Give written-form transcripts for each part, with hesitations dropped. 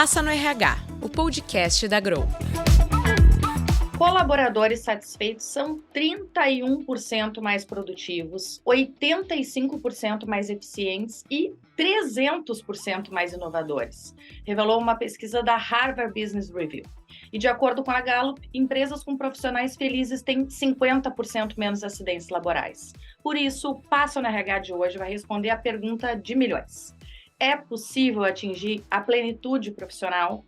Passa no RH, o podcast da Grow. Colaboradores satisfeitos são 31% mais produtivos, 85% mais eficientes e 300% mais inovadores, revelou uma pesquisa da Harvard Business Review. E de acordo com a Gallup, empresas com profissionais felizes têm 50% menos acidentes laborais. Por isso, o Passa no RH de hoje vai responder a pergunta de milhões. É possível atingir a plenitude profissional?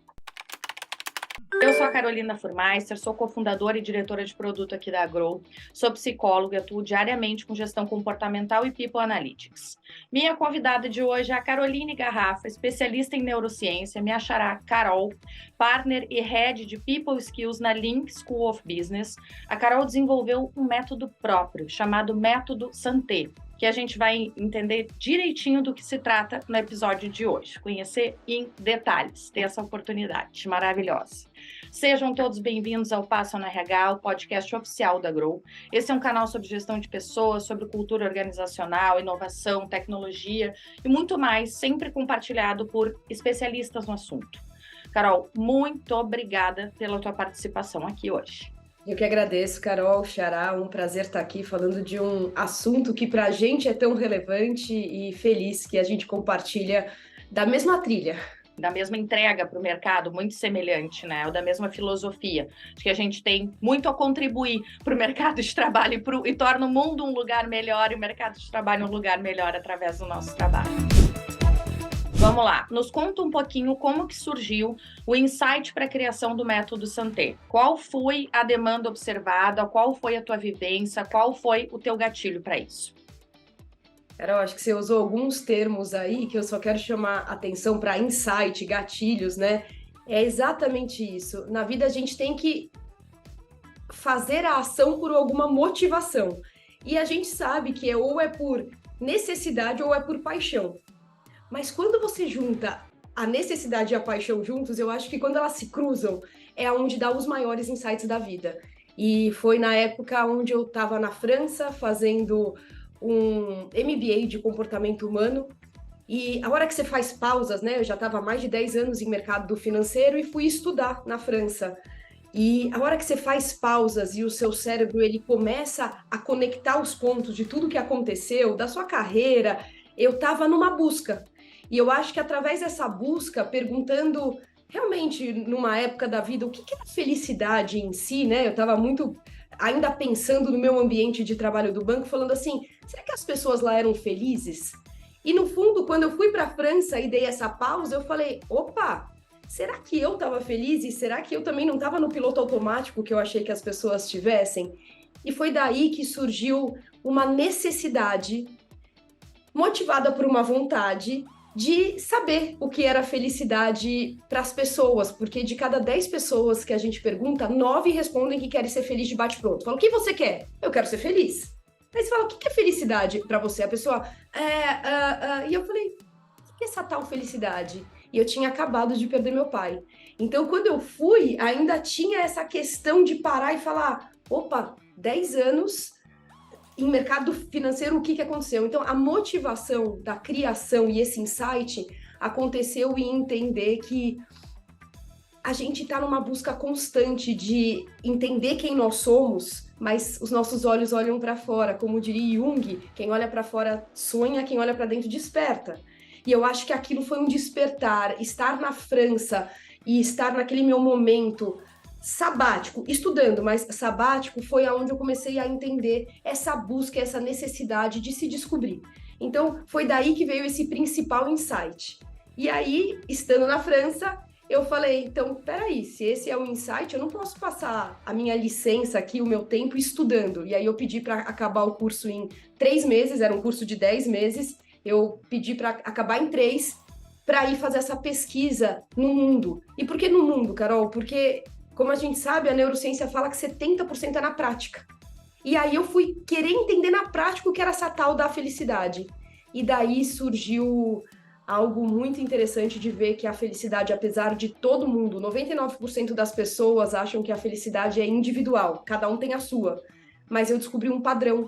Eu sou a Carolina Furmeister, sou cofundadora e diretora de produto aqui da Grow, sou psicóloga e atuo diariamente com gestão comportamental e People Analytics. Minha convidada de hoje é a Caroline Garrafa, especialista em neurociência, minha xará Carol, partner e head de People Skills na Link School of Business. A Carol desenvolveu um método próprio, chamado Método Santé, que a gente vai entender direitinho do que se trata no episódio de hoje, conhecer em detalhes, ter essa oportunidade maravilhosa. Sejam todos bem-vindos ao Passa no RH, o podcast oficial da Grow. Esse é um canal sobre gestão de pessoas, sobre cultura organizacional, inovação, tecnologia e muito mais, sempre compartilhado por especialistas no assunto. Carol, muito obrigada pela tua participação aqui hoje. Eu que agradeço, Carol, Xará, um prazer estar aqui falando de um assunto que para a gente é tão relevante e feliz que a gente compartilha da mesma trilha. Da mesma entrega para o mercado, muito semelhante, né? Ou da mesma filosofia. Acho que a gente tem muito a contribuir para o mercado de trabalho e torna o mundo um lugar melhor e o mercado de trabalho um lugar melhor através do nosso trabalho. Vamos lá, nos conta um pouquinho como que surgiu o insight para a criação do método Santé. Qual foi a demanda observada, qual foi a tua vivência, qual foi o teu gatilho para isso? Carol, acho que você usou alguns termos aí que eu só quero chamar atenção para insight, gatilhos, né? É exatamente isso. Na vida a gente tem que fazer a ação por alguma motivação. E a gente sabe que ou é por necessidade ou é por paixão. Mas quando você junta a necessidade e a paixão juntos, eu acho que quando elas se cruzam, é onde dá os maiores insights da vida. E foi na época onde eu estava na França fazendo um MBA de comportamento humano. E a hora que você faz pausas, né? Eu já estava há mais de 10 anos em mercado financeiro e fui estudar na França. E a hora que você faz pausas e o seu cérebro ele começa a conectar os pontos de tudo que aconteceu, da sua carreira, eu estava numa busca. E eu acho que através dessa busca, perguntando realmente numa época da vida o que é a felicidade em si, né? Eu estava muito ainda pensando no meu ambiente de trabalho do banco, falando assim, será que as pessoas lá eram felizes? E no fundo, quando eu fui para a França e dei essa pausa, eu falei, opa, será que eu estava feliz? E será que eu também não estava no piloto automático que eu achei que as pessoas tivessem? E foi daí que surgiu uma necessidade motivada por uma vontade de saber o que era felicidade para as pessoas, porque de cada 10 pessoas que a gente pergunta, 9 respondem que querem ser felizes de bate-pronto. Falam, o que você quer? Eu quero ser feliz. Aí você fala, o que é felicidade para você? A pessoa, e eu falei, o que é essa tal felicidade? E eu tinha acabado de perder meu pai. Então, quando eu fui, ainda tinha essa questão de parar e falar, opa, 10 anos em mercado financeiro, o que aconteceu? Então, a motivação da criação e esse insight aconteceu em entender que a gente está numa busca constante de entender quem nós somos, mas os nossos olhos olham para fora. Como diria Jung, quem olha para fora sonha, quem olha para dentro desperta. E eu acho que aquilo foi um despertar, estar na França e estar naquele meu momento sabático, estudando, mas sabático foi aonde eu comecei a entender essa busca, essa necessidade de se descobrir. Então, foi daí que veio esse principal insight. E aí, estando na França, eu falei, então, peraí, se esse é o insight, eu não posso passar a minha licença aqui, o meu tempo estudando. E aí eu pedi para acabar o curso em 3 meses, era um curso de 10 meses, eu pedi para acabar em 3, para ir fazer essa pesquisa no mundo. E por que no mundo, Carol? Porque como a gente sabe, a neurociência fala que 70% é na prática. E aí eu fui querer entender na prática o que era essa tal da felicidade. E daí surgiu algo muito interessante de ver que a felicidade, apesar de todo mundo, 99% das pessoas acham que a felicidade é individual, cada um tem a sua. Mas eu descobri um padrão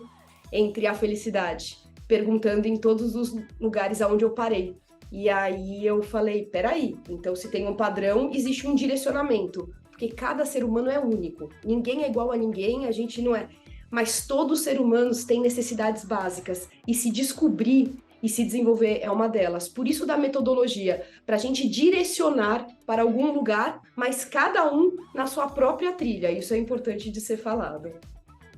entre a felicidade, perguntando em todos os lugares aonde eu parei. E aí eu falei, peraí, então se tem um padrão, existe um direcionamento, porque cada ser humano é único, ninguém é igual a ninguém, a gente não é, mas todos os seres humanos têm necessidades básicas, e se descobrir e se desenvolver é uma delas. Por isso da metodologia, para a gente direcionar para algum lugar, mas cada um na sua própria trilha, isso é importante de ser falado.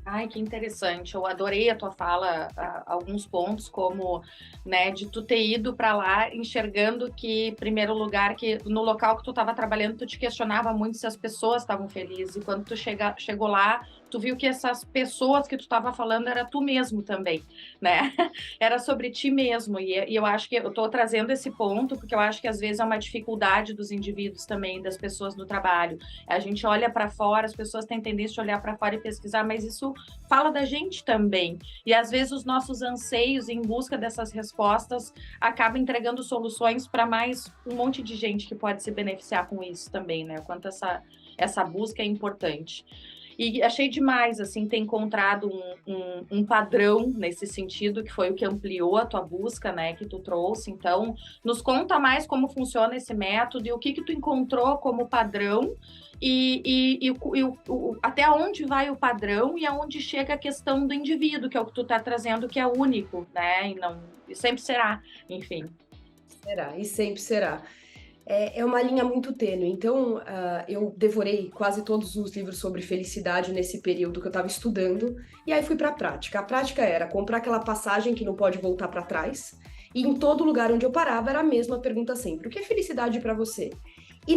Ai, que interessante. Eu adorei a tua fala, alguns pontos, como, né, de tu ter ido para lá enxergando que, em primeiro lugar, que no local que tu estava trabalhando, tu te questionava muito se as pessoas estavam felizes. E quando tu chegou lá, tu viu que essas pessoas que tu estava falando era tu mesmo também, né? Era sobre ti mesmo. E eu acho que eu estou trazendo esse ponto porque eu acho que às vezes é uma dificuldade dos indivíduos também, das pessoas no trabalho. A gente olha para fora, as pessoas têm tendência de olhar para fora e pesquisar, mas isso fala da gente também. E às vezes os nossos anseios em busca dessas respostas acabam entregando soluções para mais um monte de gente que pode se beneficiar com isso também, né? O quanto essa busca é importante. E achei demais, assim, ter encontrado um padrão nesse sentido, que foi o que ampliou a tua busca, né, que tu trouxe. Então, nos conta mais como funciona esse método e o que tu encontrou como padrão até onde vai o padrão e aonde chega a questão do indivíduo, que é o que tu tá trazendo, que é único, né, e sempre será, enfim. Será, e sempre será. É uma linha muito tênue. Então, eu devorei quase todos os livros sobre felicidade nesse período que eu estava estudando, e aí fui para a prática. A prática era comprar aquela passagem que não pode voltar para trás, e em todo lugar onde eu parava era a mesma pergunta sempre: o que é felicidade para você? E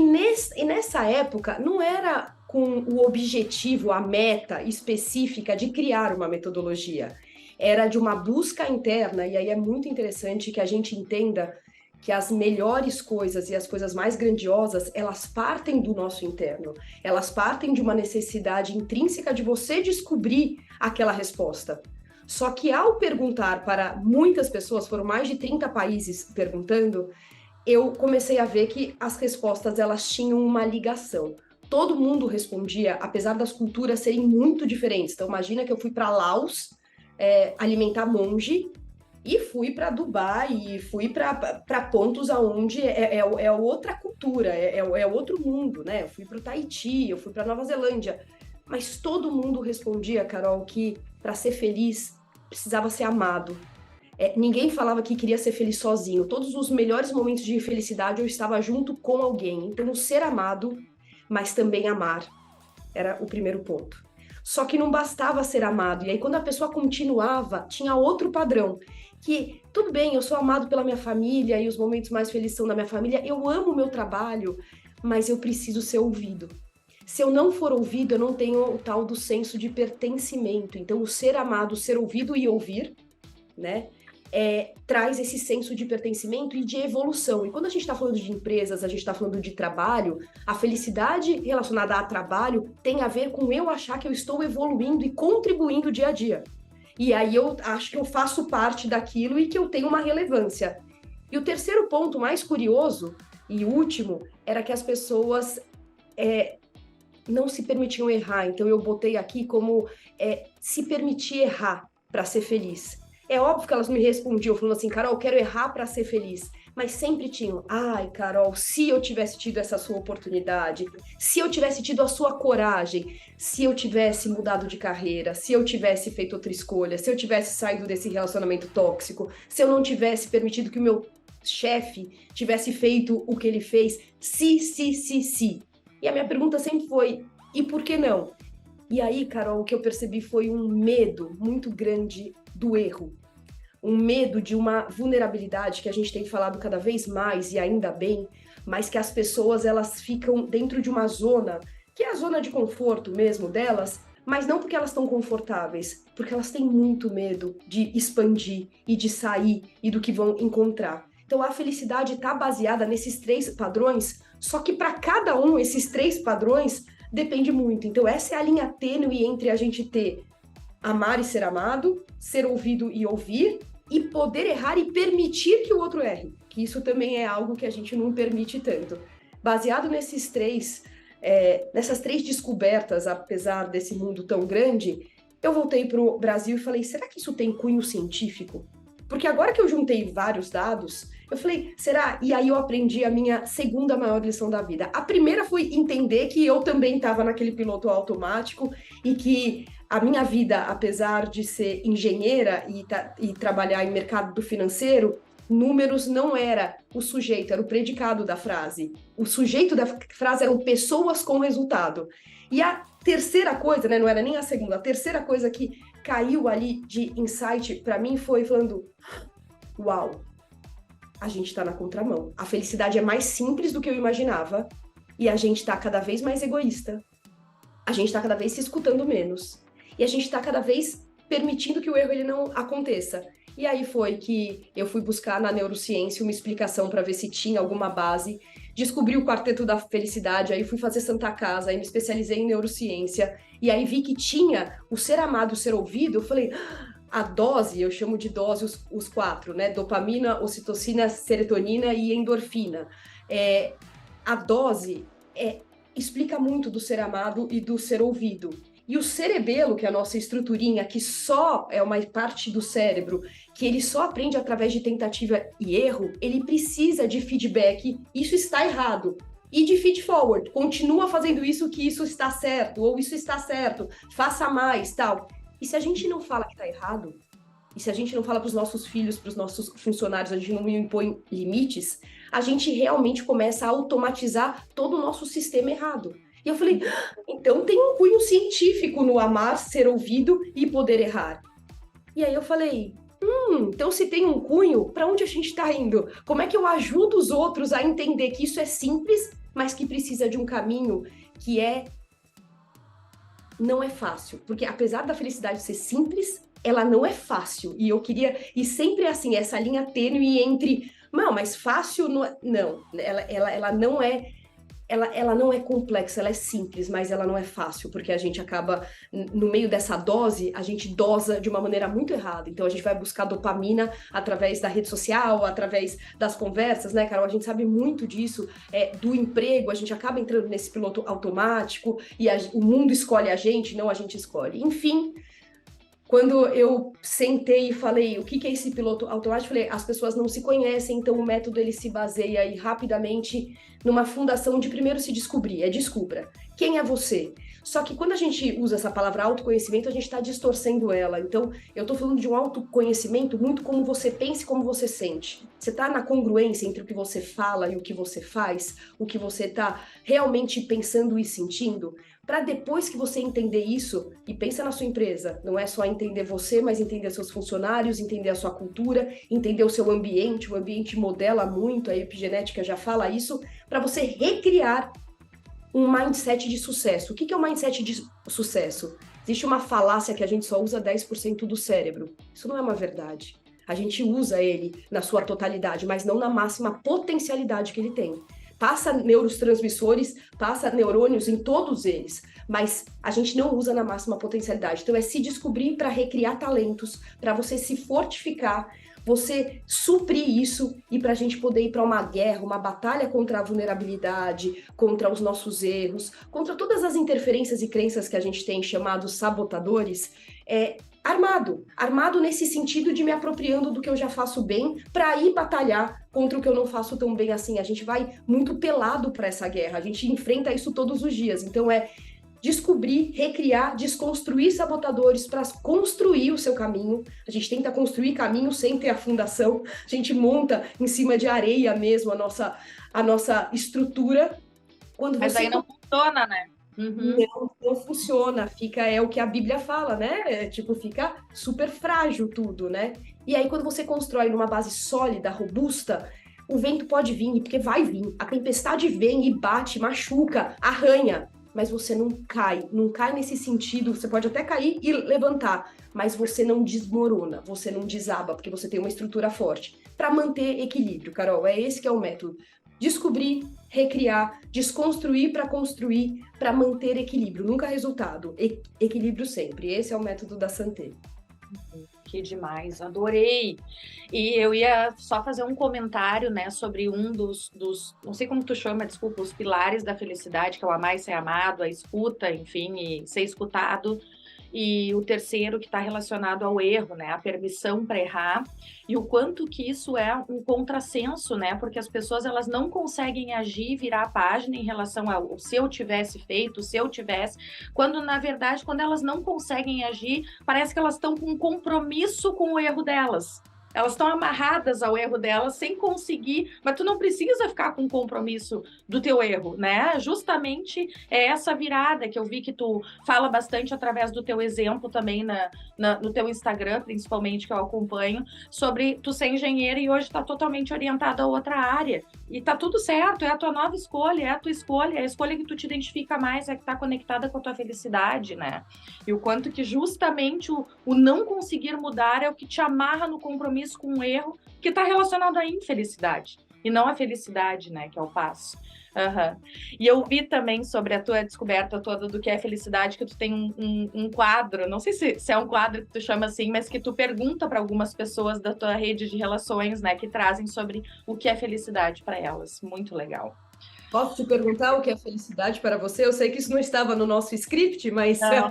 nessa época, não era com o objetivo, a meta específica de criar uma metodologia. Era de uma busca interna, e aí é muito interessante que a gente entenda que as melhores coisas e as coisas mais grandiosas, elas partem do nosso interno. Elas partem de uma necessidade intrínseca de você descobrir aquela resposta. Só que ao perguntar para muitas pessoas, foram mais de 30 países perguntando, eu comecei a ver que as respostas, elas tinham uma ligação. Todo mundo respondia, apesar das culturas serem muito diferentes. Então, imagina que eu fui para Laos alimentar monge, e fui para Dubai, e fui para pontos onde é outra cultura, é outro mundo, né? Eu fui para o Tahiti, eu fui para Nova Zelândia. Mas todo mundo respondia, Carol, que para ser feliz precisava ser amado. Ninguém falava que queria ser feliz sozinho. Todos os melhores momentos de felicidade eu estava junto com alguém. Então, o ser amado, mas também amar, era o primeiro ponto. Só que não bastava ser amado. E aí, quando a pessoa continuava, tinha outro padrão. Que, tudo bem, eu sou amado pela minha família e os momentos mais felizes são da minha família. Eu amo o meu trabalho, mas eu preciso ser ouvido. Se eu não for ouvido, eu não tenho o tal do senso de pertencimento. Então, o ser amado, ser ouvido e ouvir, né? Traz esse senso de pertencimento e de evolução. E quando a gente está falando de empresas, a gente está falando de trabalho, a felicidade relacionada a trabalho tem a ver com eu achar que eu estou evoluindo e contribuindo dia a dia. E aí eu acho que eu faço parte daquilo e que eu tenho uma relevância. E o terceiro ponto mais curioso e último era que as pessoas não se permitiam errar. Então eu botei aqui como se permitir errar para ser feliz. É óbvio que elas me respondiam falando assim, Carol, eu quero errar para ser feliz. Mas sempre tinham, ai, Carol, se eu tivesse tido essa sua oportunidade, se eu tivesse tido a sua coragem, se eu tivesse mudado de carreira, se eu tivesse feito outra escolha, se eu tivesse saído desse relacionamento tóxico, se eu não tivesse permitido que o meu chefe tivesse feito o que ele fez, se. E a minha pergunta sempre foi, e por que não? E aí, Carol, o que eu percebi foi um medo muito grande do erro. Um medo de uma vulnerabilidade que a gente tem falado cada vez mais, e ainda bem, mas que as pessoas elas ficam dentro de uma zona, que é a zona de conforto mesmo delas, mas não porque elas estão confortáveis, porque elas têm muito medo de expandir e de sair e do que vão encontrar. Então a felicidade está baseada nesses 3 padrões, só que para cada um, esses 3 padrões, depende muito. Então essa é a linha tênue entre a gente ter amar e ser amado, ser ouvido e ouvir, e poder errar e permitir que o outro erre, que isso também é algo que a gente não permite tanto. Baseado nessas 3 descobertas, apesar desse mundo tão grande, eu voltei para o Brasil e falei, será que isso tem cunho científico? Porque agora que eu juntei vários dados, eu falei, será? E aí eu aprendi a minha segunda maior lição da vida. A primeira foi entender que eu também estava naquele piloto automático e que a minha vida, apesar de ser engenheira e trabalhar em mercado financeiro, números não era o sujeito, era o predicado da frase. O sujeito da frase eram pessoas com resultado. E a terceira coisa, né, não era nem a segunda, a terceira coisa que caiu ali de insight para mim foi falando, uau, a gente está na contramão. A felicidade é mais simples do que eu imaginava e a gente está cada vez mais egoísta. A gente está cada vez se escutando menos. E a gente está cada vez permitindo que o erro ele não aconteça. E aí foi que eu fui buscar na neurociência uma explicação para ver se tinha alguma base. Descobri o Quarteto da Felicidade, aí fui fazer Santa Casa, aí me especializei em neurociência. E aí vi que tinha o ser amado e o ser ouvido. Eu falei, a dose, eu chamo de dose os quatro, né? Dopamina, ocitocina, serotonina e endorfina. A dose explica muito do ser amado e do ser ouvido. E o cerebelo, que é a nossa estruturinha, que só é uma parte do cérebro, que ele só aprende através de tentativa e erro, ele precisa de feedback, isso está errado. E de feed forward, continua fazendo isso que isso está certo, ou isso está certo, faça mais, tal. E se a gente não fala que está errado, e se a gente não fala para os nossos filhos, para os nossos funcionários, a gente não impõe limites, a gente realmente começa a automatizar todo o nosso sistema errado. E eu falei, então tem um cunho científico no amar, ser ouvido e poder errar. E aí eu falei, então se tem um cunho, para onde a gente está indo? Como é que eu ajudo os outros a entender que isso é simples, mas que precisa de um caminho que não é fácil? Porque apesar da felicidade ser simples, ela não é fácil. E eu queria, e sempre assim, essa linha tênue entre, não, mas fácil não, ela não é. Ela não é complexa, ela é simples, mas ela não é fácil, porque a gente acaba, no meio dessa dose, a gente dosa de uma maneira muito errada. Então, a gente vai buscar dopamina através da rede social, através das conversas, né, Carol? A gente sabe muito disso, do emprego, a gente acaba entrando nesse piloto automático e o mundo escolhe a gente, não a gente escolhe. Enfim, quando eu sentei e falei, o que é esse piloto automático? Eu falei, as pessoas não se conhecem, então o método ele se baseia aí rapidamente numa fundação de primeiro se descobrir, descubra. Quem é você? Só que quando a gente usa essa palavra autoconhecimento, a gente está distorcendo ela. Então, eu estou falando de um autoconhecimento muito como você pensa e como você sente. Você está na congruência entre o que você fala e o que você faz, o que você está realmente pensando e sentindo, para depois que você entender isso, e pensa na sua empresa, não é só entender você, mas entender seus funcionários, entender a sua cultura, entender o seu ambiente, o ambiente modela muito, a epigenética já fala isso, para você recriar um mindset de sucesso. O que é um mindset de sucesso? Existe uma falácia que a gente só usa 10% do cérebro. Isso não é uma verdade. A gente usa ele na sua totalidade, mas não na máxima potencialidade que ele tem. Passa neurotransmissores, passa neurônios em todos eles, mas a gente não usa na máxima potencialidade. Então é se descobrir para recriar talentos, para você se fortificar, você suprir isso e para a gente poder ir para uma guerra, uma batalha contra a vulnerabilidade, contra os nossos erros, contra todas as interferências e crenças que a gente tem chamados sabotadores, armado nesse sentido de me apropriando do que eu já faço bem para ir batalhar contra o que eu não faço tão bem assim. A gente vai muito pelado para essa guerra, a gente enfrenta isso todos os dias. Então descobrir, recriar, desconstruir sabotadores para construir o seu caminho. A gente tenta construir caminho sem ter a fundação, a gente monta em cima de areia mesmo a nossa estrutura. Mas aí não funciona, né? Uhum. Não funciona, é o que a Bíblia fala, né? Fica super frágil tudo, né? E aí, quando você constrói numa base sólida, robusta, o vento pode vir, porque vai vir. A tempestade vem e bate, machuca, arranha, mas você não cai nesse sentido. Você pode até cair e levantar, mas você não desmorona, você não desaba, porque você tem uma estrutura forte. Para manter equilíbrio, Carol, esse que é o método. Descobrir, recriar, desconstruir para construir, para manter equilíbrio, nunca resultado, equilíbrio sempre. Esse é o método da Santé. Que demais, adorei. E eu ia só fazer um comentário, né, sobre um dos, não sei como tu chama, desculpa, os pilares da felicidade, que é o amar e ser amado, a escuta, enfim, e ser escutado. e o terceiro que está relacionado ao erro, né? A permissão para errar, e o quanto que isso é um contrassenso, né? Porque as pessoas elas não conseguem agir, virar a página em relação ao se eu tivesse feito, se eu tivesse, quando na verdade, quando elas não conseguem agir, parece que elas estão com um compromisso com o erro delas. Elas estão amarradas ao erro delas sem conseguir, mas tu não precisa ficar com compromisso do teu erro, né? Justamente é essa virada que eu vi que tu fala bastante através do teu exemplo também no teu Instagram, principalmente, que eu acompanho, sobre tu ser engenheira e hoje tá totalmente orientada a outra área. E tá tudo certo, é a tua nova escolha, é a tua escolha, é a escolha que tu te identifica mais, é que tá conectada com a tua felicidade, né? E o quanto que justamente o não conseguir mudar é o que te amarra no compromisso com um erro que está relacionado à infelicidade e não à felicidade, né, que é o passo. Uhum. E eu vi também sobre a tua descoberta toda do que é felicidade, que tu tem um quadro, não sei se é um quadro que tu chama assim, mas que tu pergunta para algumas pessoas da tua rede de relações, né, que trazem sobre o que é felicidade para elas. Muito legal. Posso te perguntar o que é felicidade para você? Eu sei que isso não estava no nosso script, mas... Não,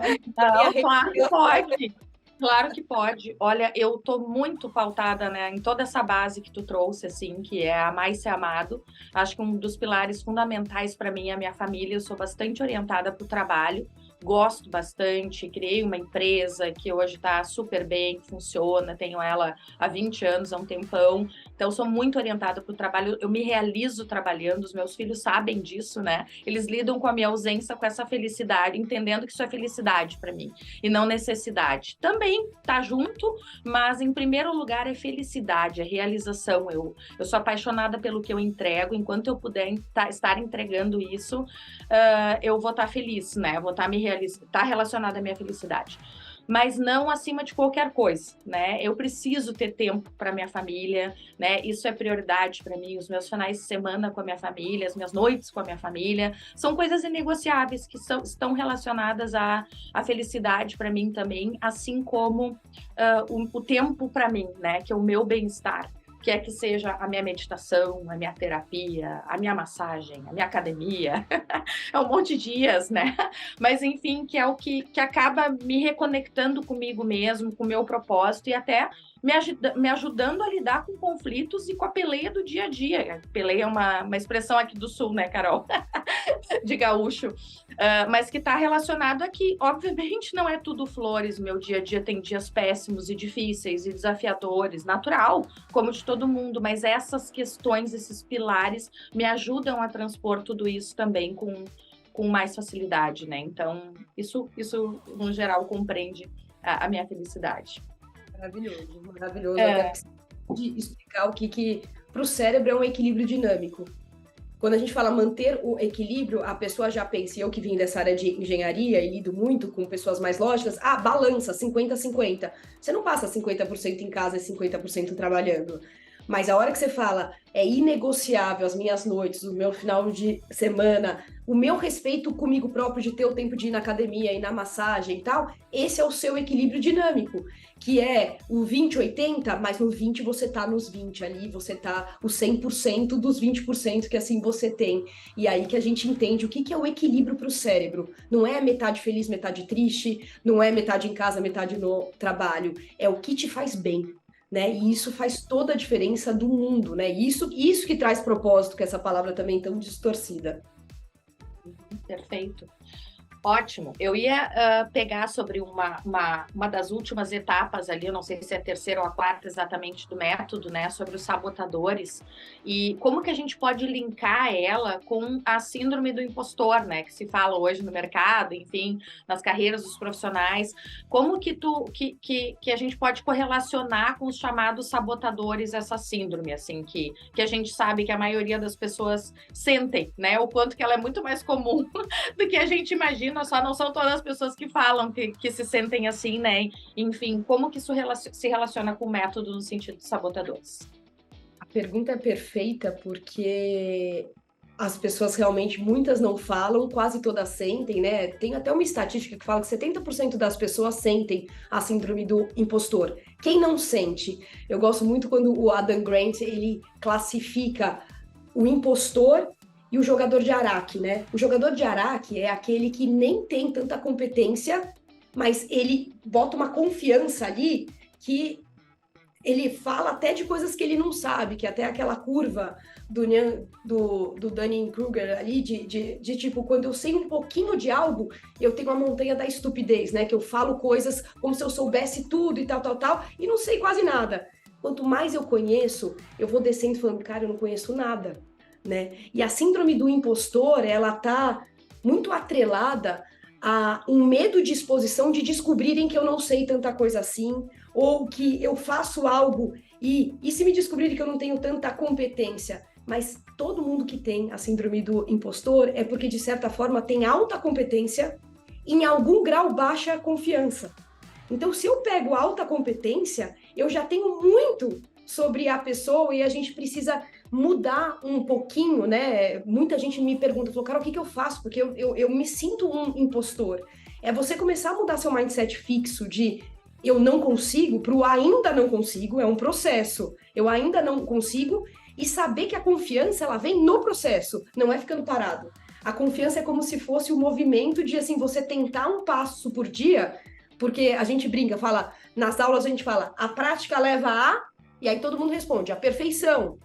claro que pode. Claro que pode. Olha, eu tô muito pautada, né, em toda essa base que tu trouxe, assim, que é amar e ser amado. Acho que um dos pilares fundamentais para mim é a minha família. Eu sou bastante orientada para o trabalho, gosto bastante, criei uma empresa que hoje está super bem, funciona, tenho ela há 20 anos, há um tempão. Então, sou muito orientada para o trabalho, eu me realizo trabalhando, os meus filhos sabem disso, né? Eles lidam com a minha ausência, com essa felicidade, entendendo que isso é felicidade para mim e não necessidade. Também tá junto, mas em primeiro lugar é felicidade, é realização. Eu sou apaixonada pelo que eu entrego, enquanto eu puder estar entregando isso, eu vou estar feliz, né? Vou estar tá relacionada à minha felicidade. Mas não acima de qualquer coisa, né? Eu preciso ter tempo para minha família, né? Isso é prioridade para mim. Os meus finais de semana com a minha família, as minhas noites com a minha família, são coisas inegociáveis que estão relacionadas à felicidade para mim também, assim como o tempo para mim, né? Que é o meu bem-estar. Quer que seja a minha meditação, a minha terapia, a minha massagem, a minha academia, é um monte de dias, né? Mas, enfim, que é o que acaba me reconectando comigo mesmo, com o meu propósito e até me ajudando a lidar com conflitos e com a peleia do dia a dia. Peleia é uma expressão aqui do Sul, né, Carol? De gaúcho. Mas que está relacionado a que, obviamente, não é tudo flores. Meu dia a dia tem dias péssimos e difíceis e desafiadores, natural, como de todo mundo, mas essas questões, esses pilares, me ajudam a transpor tudo isso também com mais facilidade, né? Então, isso no geral, compreende a minha felicidade. Maravilhoso, maravilhoso. Até de explicar o que para o cérebro é um equilíbrio dinâmico. Quando a gente fala manter o equilíbrio, a pessoa já pensa, e eu que vim dessa área de engenharia e lido muito com pessoas mais lógicas, balança, 50-50. Você não passa 50% em casa e 50% trabalhando. Mas a hora que você fala, é inegociável as minhas noites, o meu final de semana, o meu respeito comigo próprio de ter o tempo de ir na academia, ir na massagem e tal, esse é o seu equilíbrio dinâmico, que é o 20-80, mas no 20 você tá nos 20 ali, você tá o 100% dos 20% que assim você tem. E aí que a gente entende o que é o equilíbrio para o cérebro. Não é metade feliz, metade triste, não é metade em casa, metade no trabalho. É o que te faz bem. Né? E isso faz toda a diferença do mundo, né? Isso que traz propósito, que essa palavra também tão distorcida. Perfeito. Ótimo. Eu ia pegar sobre uma das últimas etapas ali, eu não sei se é a terceira ou a quarta exatamente do método, né, sobre os sabotadores, e como que a gente pode linkar ela com a síndrome do impostor, né, que se fala hoje no mercado, enfim, nas carreiras dos profissionais. Como que a gente pode correlacionar com os chamados sabotadores essa síndrome, assim, que a gente sabe que a maioria das pessoas sentem, né, o quanto que ela é muito mais comum do que a gente imagina. Só não são todas as pessoas que falam que se sentem assim, né? Enfim, como que isso se relaciona com o método no sentido de sabotadores? A pergunta é perfeita porque as pessoas realmente, muitas não falam, quase todas sentem, né? Tem até uma estatística que fala que 70% das pessoas sentem a síndrome do impostor. Quem não sente? Eu gosto muito quando o Adam Grant, ele classifica o impostor e o jogador de araque, né? O jogador de araque é aquele que nem tem tanta competência mas ele bota uma confiança ali que ele fala até de coisas que ele não sabe, que até aquela curva do Dunning-Kruger ali, de tipo, quando eu sei um pouquinho de algo, eu tenho a montanha da estupidez, né? Que eu falo coisas como se eu soubesse tudo e tal, e não sei quase nada. Quanto mais eu conheço, eu vou descendo falando, cara, eu não conheço nada, né? E a síndrome do impostor, ela tá muito atrelada a um medo de exposição de descobrirem que eu não sei tanta coisa assim, ou que eu faço algo e se me descobrirem que eu não tenho tanta competência. Mas todo mundo que tem a síndrome do impostor é porque, de certa forma, tem alta competência e, em algum grau, baixa confiança. Então, se eu pego alta competência, eu já tenho muito sobre a pessoa e a gente precisa mudar um pouquinho, né? Muita gente me pergunta, falou, Carol, o que eu faço? Porque eu me sinto um impostor. É você começar a mudar seu mindset fixo de eu não consigo para o ainda não consigo, é um processo. Eu ainda não consigo e saber que a confiança, ela vem no processo, não é ficando parado. A confiança é como se fosse o movimento de, assim, você tentar um passo por dia, porque a gente brinca, fala, nas aulas a gente fala, a prática leva a, e aí todo mundo responde, a perfeição.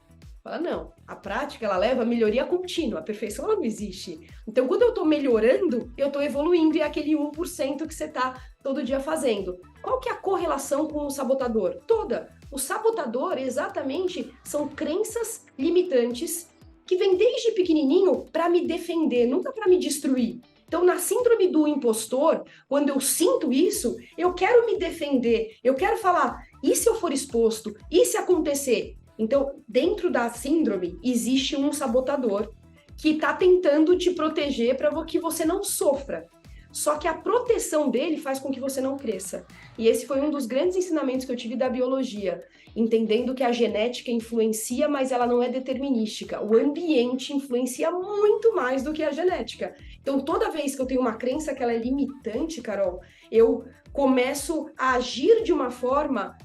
Fala, não, a prática, ela leva a melhoria contínua, a perfeição, ela não existe. Então, quando eu tô melhorando, eu tô evoluindo e é aquele 1% que você tá todo dia fazendo. Qual que é a correlação com o sabotador? Toda. O sabotador, exatamente, são crenças limitantes que vêm desde pequenininho para me defender, nunca para me destruir. Então, na síndrome do impostor, quando eu sinto isso, eu quero me defender, eu quero falar, e se eu for exposto? E se acontecer? Então, dentro da síndrome, existe um sabotador que está tentando te proteger para que você não sofra. Só que a proteção dele faz com que você não cresça. E esse foi um dos grandes ensinamentos que eu tive da biologia, entendendo que a genética influencia, mas ela não é determinística. O ambiente influencia muito mais do que a genética. Então, toda vez que eu tenho uma crença que ela é limitante, Carol, eu começo a agir de uma forma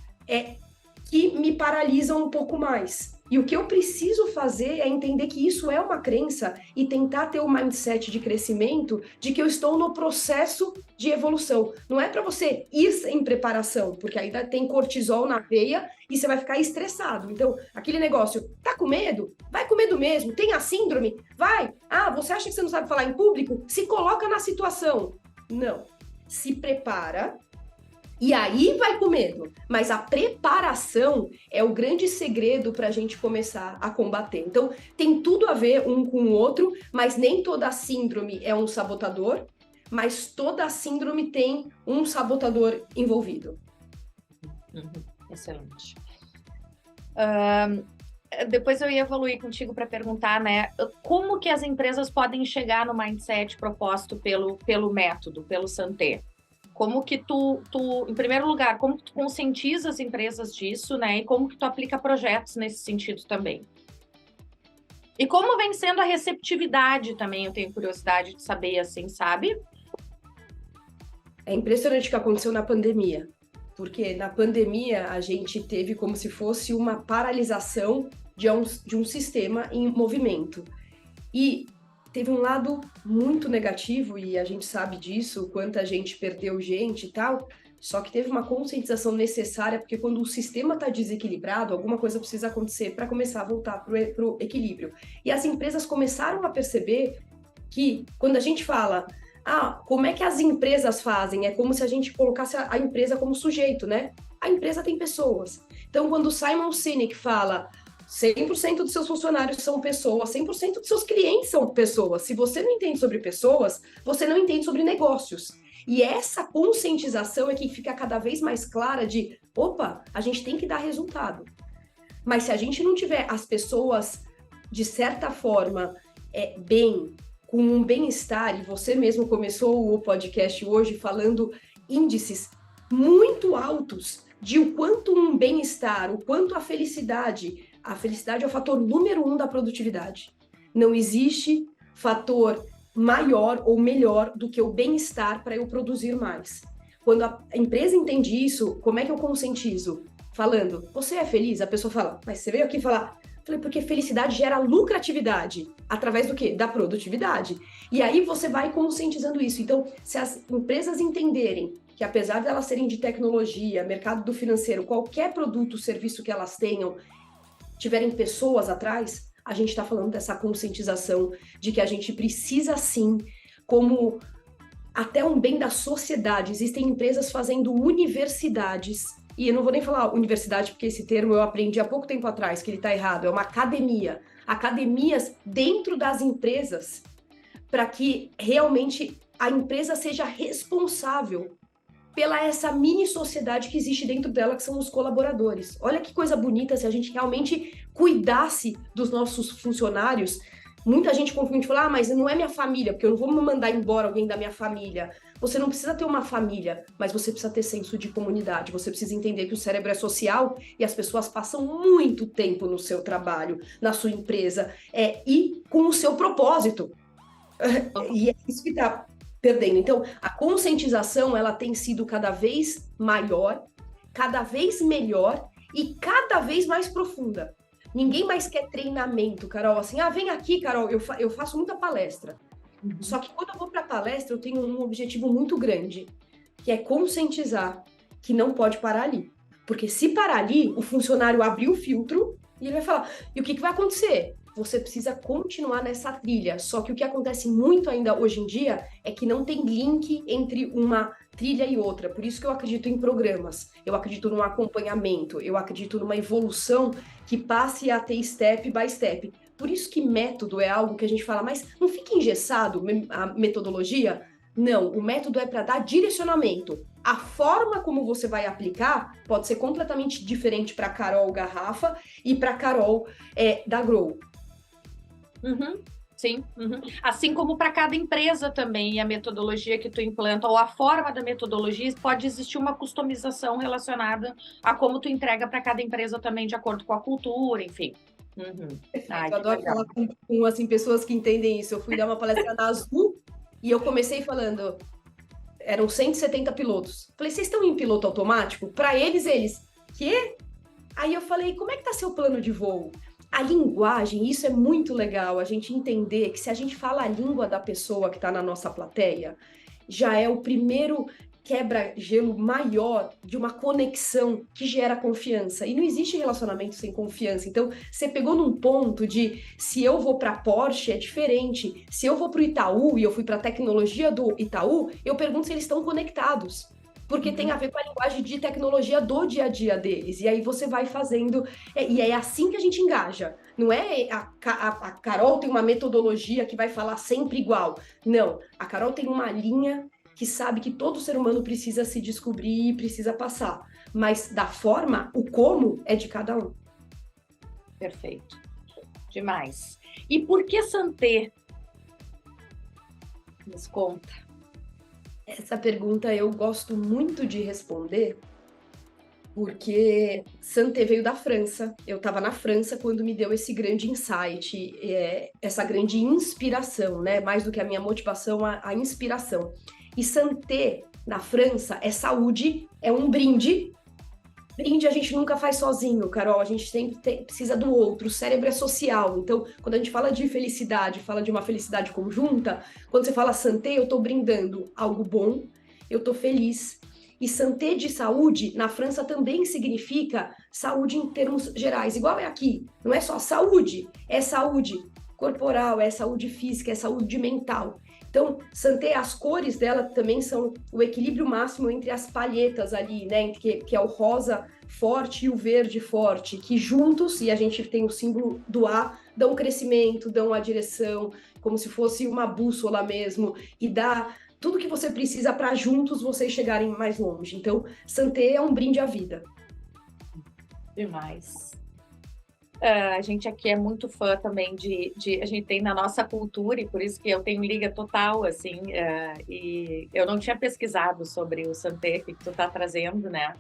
que me paralisa um pouco mais. E o que eu preciso fazer é entender que isso é uma crença e tentar ter o mindset de crescimento de que eu estou no processo de evolução. Não é para você ir em preparação, porque aí tem cortisol na veia e você vai ficar estressado. Então, aquele negócio, tá com medo? Vai com medo mesmo. Tem a síndrome? Vai. Ah, você acha que você não sabe falar em público? Se coloca na situação. Não. Se prepara. E aí vai com medo, mas a preparação é o grande segredo para a gente começar a combater. Então, tem tudo a ver um com o outro, mas nem toda síndrome é um sabotador, mas toda síndrome tem um sabotador envolvido. Excelente. Depois eu ia evoluir contigo para perguntar, né, como que as empresas podem chegar no mindset proposto pelo método, pelo Santé? Como que tu, em primeiro lugar, como que tu conscientiza as empresas disso, né? E como que tu aplica projetos nesse sentido também? E como vem sendo a receptividade também, eu tenho curiosidade de saber, assim, sabe? É impressionante o que aconteceu na pandemia, porque na pandemia a gente teve como se fosse uma paralisação de um sistema em movimento. E teve um lado muito negativo, e a gente sabe disso, quanta gente perdeu gente e tal, só que teve uma conscientização necessária, porque quando o sistema está desequilibrado, alguma coisa precisa acontecer para começar a voltar para o equilíbrio. E as empresas começaram a perceber que, quando a gente fala, como é que as empresas fazem? É como se a gente colocasse a empresa como sujeito, né? A empresa tem pessoas. Então, quando o Simon Sinek fala 100% dos seus funcionários são pessoas, 100% dos seus clientes são pessoas. Se você não entende sobre pessoas, você não entende sobre negócios. E essa conscientização é que fica cada vez mais clara de, opa, a gente tem que dar resultado. Mas se a gente não tiver as pessoas, de certa forma, bem, com um bem-estar, e você mesmo começou o podcast hoje falando índices muito altos de o quanto um bem-estar, o quanto a felicidade é o fator número 1 da produtividade. Não existe fator maior ou melhor do que o bem-estar para eu produzir mais. Quando a empresa entende isso, como é que eu conscientizo? Falando, você é feliz? A pessoa fala, mas você veio aqui falar... Falei, porque felicidade gera lucratividade. Através do quê? Da produtividade. E aí você vai conscientizando isso. Então, se as empresas entenderem que apesar de elas serem de tecnologia, mercado do financeiro, qualquer produto, serviço que elas tenham, tiverem pessoas atrás, a gente está falando dessa conscientização de que a gente precisa sim, como até um bem da sociedade. Existem empresas fazendo universidades, e eu não vou nem falar universidade, porque esse termo eu aprendi há pouco tempo atrás, que ele está errado, é uma academia. Academias dentro das empresas, para que realmente a empresa seja responsável pela essa mini sociedade que existe dentro dela, que são os colaboradores. Olha que coisa bonita se a gente realmente cuidasse dos nossos funcionários. Muita gente confunde e fala, mas não é minha família, porque eu não vou me mandar embora alguém da minha família. Você não precisa ter uma família, mas você precisa ter senso de comunidade. Você precisa entender que o cérebro é social e as pessoas passam muito tempo no seu trabalho, na sua empresa, e com o seu propósito. E é isso que está perdendo. Então, a conscientização, ela tem sido cada vez maior, cada vez melhor e cada vez mais profunda. Ninguém mais quer treinamento, Carol, assim, vem aqui, Carol, eu faço muita palestra. Só que quando eu vou para a palestra, eu tenho um objetivo muito grande, que é conscientizar que não pode parar ali. Porque se parar ali, o funcionário abrir o filtro e ele vai falar, e o que vai acontecer? Você precisa continuar nessa trilha. Só que o que acontece muito ainda hoje em dia é que não tem link entre uma trilha e outra. Por isso que eu acredito em programas, eu acredito num acompanhamento, eu acredito numa evolução que passe a ter step by step. Por isso que método é algo que a gente fala, mas não fica engessado a metodologia? Não, o método é para dar direcionamento. A forma como você vai aplicar pode ser completamente diferente para Carol Garrafa e para Carol da Grow. Sim. Assim como para cada empresa também, a metodologia que tu implanta, ou a forma da metodologia, pode existir uma customização relacionada a como tu entrega para cada empresa também, de acordo com a cultura, enfim. Eu adoro falar com assim, pessoas que entendem isso. Eu fui dar uma palestra na Azul e eu comecei falando, eram 170 pilotos. Falei, vocês estão em piloto automático? Para eles, quê? Aí eu falei, como é que tá seu plano de voo? A linguagem, isso é muito legal, a gente entender que se a gente fala a língua da pessoa que está na nossa plateia, já é o primeiro quebra-gelo maior de uma conexão que gera confiança. E não existe relacionamento sem confiança. Então, você pegou num ponto de, se eu vou para Porsche, é diferente. Se eu vou para o Itaú, e eu fui para a tecnologia do Itaú, eu pergunto se eles estão conectados. Porque tem a ver com a linguagem de tecnologia do dia a dia deles. E aí você vai fazendo... E é assim que a gente engaja. Não é a Carol tem uma metodologia que vai falar sempre igual. Não. A Carol tem uma linha que sabe que todo ser humano precisa se descobrir e precisa passar. Mas da forma, o como é de cada um. Perfeito. Demais. E por que Santé? Nos conta. Essa pergunta eu gosto muito de responder, porque Santé veio da França. Eu estava na França quando me deu esse grande insight, essa grande inspiração, né? Mais do que a minha motivação, a inspiração. E Santé, na França, é saúde, é um brinde. Brinde a gente nunca faz sozinho, Carol, a gente sempre precisa do outro, o cérebro é social, então quando a gente fala de felicidade, fala de uma felicidade conjunta, quando você fala Santé, eu tô brindando algo bom, eu tô feliz. E Santé de saúde, na França também significa saúde em termos gerais, igual é aqui, não é só saúde, é saúde corporal, é saúde física, é saúde mental. Então, Santé, as cores dela também são o equilíbrio máximo entre as palhetas ali, né? Que é o rosa forte e o verde forte, que juntos, e a gente tem o símbolo do A, dão crescimento, dão a direção, como se fosse uma bússola mesmo, e dá tudo que você precisa para juntos vocês chegarem mais longe. Então, Santé é um brinde à vida. Demais. A gente aqui é muito fã também a gente tem na nossa cultura, e por isso que eu tenho liga total, assim, e eu não tinha pesquisado sobre o Santé que tu tá trazendo, né?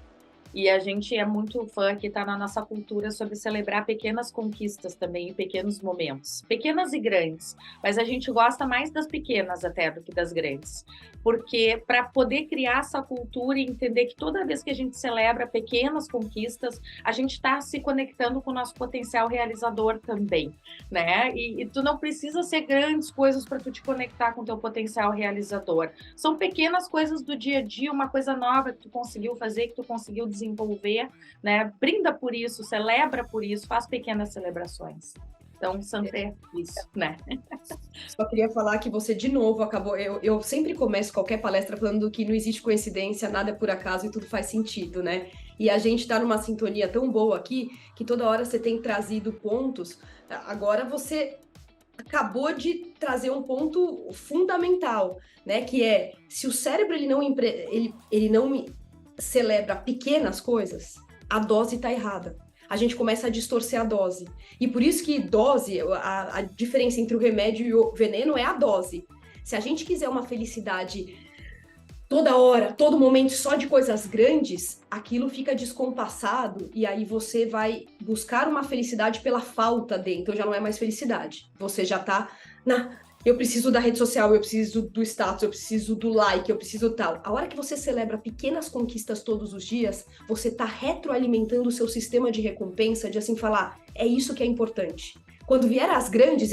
E a gente é muito fã, que está na nossa cultura, sobre celebrar pequenas conquistas também, e pequenos momentos. Pequenas e grandes, mas a gente gosta mais das pequenas até do que das grandes. Porque para poder criar essa cultura e entender que toda vez que a gente celebra pequenas conquistas, a gente está se conectando com o nosso potencial realizador também, né? E tu não precisa ser grandes coisas para tu te conectar com o teu potencial realizador. São pequenas coisas do dia a dia, uma coisa nova que tu conseguiu fazer, que tu conseguiu desenvolver, né? Brinda por isso, celebra por isso, faz pequenas celebrações. Então, sempre é isso, né? Só queria falar que você, de novo, acabou... Eu sempre começo qualquer palestra falando que não existe coincidência, nada é por acaso e tudo faz sentido, né? E a gente está numa sintonia tão boa aqui, que toda hora você tem trazido pontos. Agora você acabou de trazer um ponto fundamental, né? Que é, se o cérebro ele não celebra pequenas coisas, a dose está errada. A gente começa a distorcer a dose. E por isso que dose, a diferença entre o remédio e o veneno é a dose. Se a gente quiser uma felicidade toda hora, todo momento, só de coisas grandes, aquilo fica descompassado e aí você vai buscar uma felicidade pela falta de, então já não é mais felicidade. Você já tá eu preciso da rede social, eu preciso do status, eu preciso do like, eu preciso tal. A hora que você celebra pequenas conquistas todos os dias, você tá retroalimentando o seu sistema de recompensa, de assim falar, é isso que é importante. Quando vier as grandes,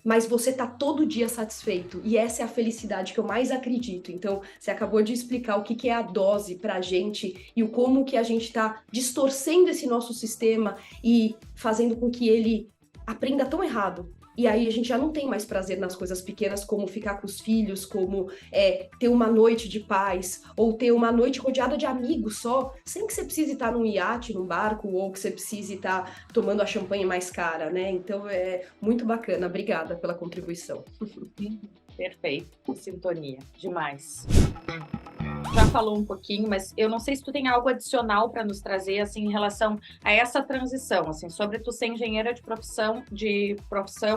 mas você tá todo dia satisfeito. E essa é a felicidade que eu mais acredito. Então, você acabou de explicar o que é a dose pra gente e o como que a gente tá distorcendo esse nosso sistema e fazendo com que ele aprenda tão errado. E aí a gente já não tem mais prazer nas coisas pequenas, como ficar com os filhos, como ter uma noite de paz, ou ter uma noite rodeada de amigos só, sem que você precise estar num iate, num barco, ou que você precise estar tomando a champanhe mais cara, né? Então é muito bacana. Obrigada pela contribuição. Perfeito, sintonia, demais. Já falou um pouquinho, mas eu não sei se tu tem algo adicional para nos trazer, assim, em relação a essa transição, assim, sobre tu ser engenheira de profissão,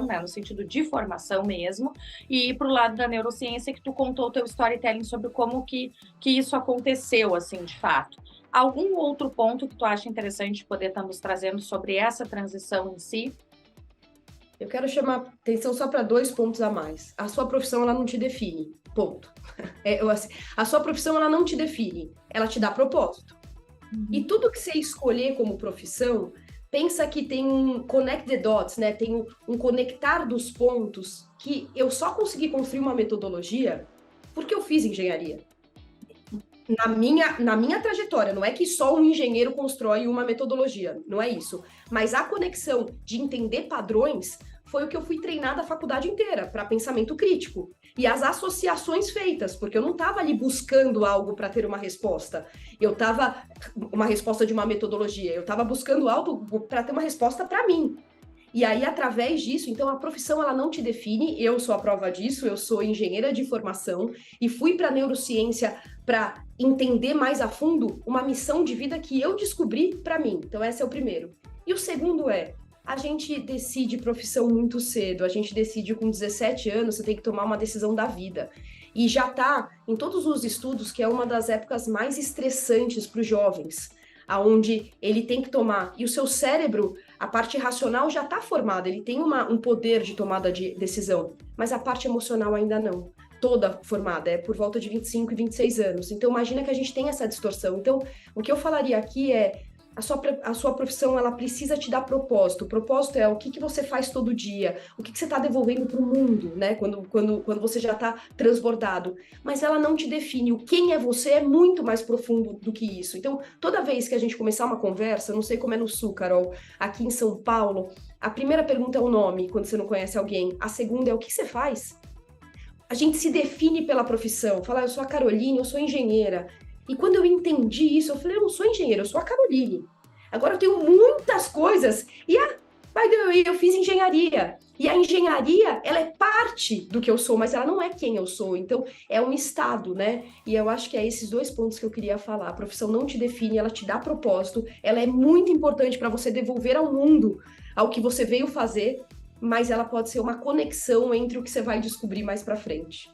né, no sentido de formação mesmo, e ir para o lado da neurociência, que tu contou o teu storytelling sobre como que isso aconteceu, assim, de fato. Algum outro ponto que tu acha interessante poder estar nos trazendo sobre essa transição em si? Eu quero chamar atenção só para 2 pontos a mais. A sua profissão, ela não te define. Ponto. A sua profissão, ela não te define. Ela te dá propósito. E tudo que você escolher como profissão, pensa que tem um connect the dots, né? Tem um conectar dos pontos que eu só consegui construir uma metodologia porque eu fiz engenharia. Na minha trajetória, não é que só um engenheiro constrói uma metodologia, não é isso. Mas a conexão de entender padrões foi o que eu fui treinada a faculdade inteira, para pensamento crítico. E as associações feitas, porque eu não estava ali buscando algo para ter uma resposta. Eu estava, uma resposta de uma metodologia, eu estava buscando algo para ter uma resposta para mim. E aí, através disso, então a profissão ela não te define, eu sou a prova disso, eu sou engenheira de formação e fui para a neurociência para entender mais a fundo uma missão de vida que eu descobri para mim. Então, esse é o primeiro. E o segundo a gente decide profissão muito cedo, a gente decide com 17 anos, você tem que tomar uma decisão da vida. E já está em todos os estudos que é uma das épocas mais estressantes para os jovens, aonde ele tem que tomar, e o seu cérebro, a parte racional já está formada, ele tem um poder de tomada de decisão, mas a parte emocional ainda não, toda formada, é por volta de 25 e 26 anos, então imagina que a gente tem essa distorção. Então, o que eu falaria aqui é, a sua profissão, ela precisa te dar propósito. O propósito é o que você faz todo dia, o que você está devolvendo para o mundo, né? Quando você já está transbordado. Mas ela não te define. O quem é você é muito mais profundo do que isso. Então, toda vez que a gente começar uma conversa, não sei como é no Sul, Carol, aqui em São Paulo, a primeira pergunta é o nome, quando você não conhece alguém. A segunda é o que você faz. A gente se define pela profissão. Fala, eu sou a Caroline, eu sou engenheira. E quando eu entendi isso, eu falei, eu não sou engenheira, eu sou a Caroline. Agora eu tenho muitas coisas. E eu fiz engenharia. E a engenharia, ela é parte do que eu sou, mas ela não é quem eu sou. Então, é um estado, né? E eu acho que é esses 2 pontos que eu queria falar. A profissão não te define, ela te dá propósito. Ela é muito importante para você devolver ao mundo ao que você veio fazer, mas ela pode ser uma conexão entre o que você vai descobrir mais para frente.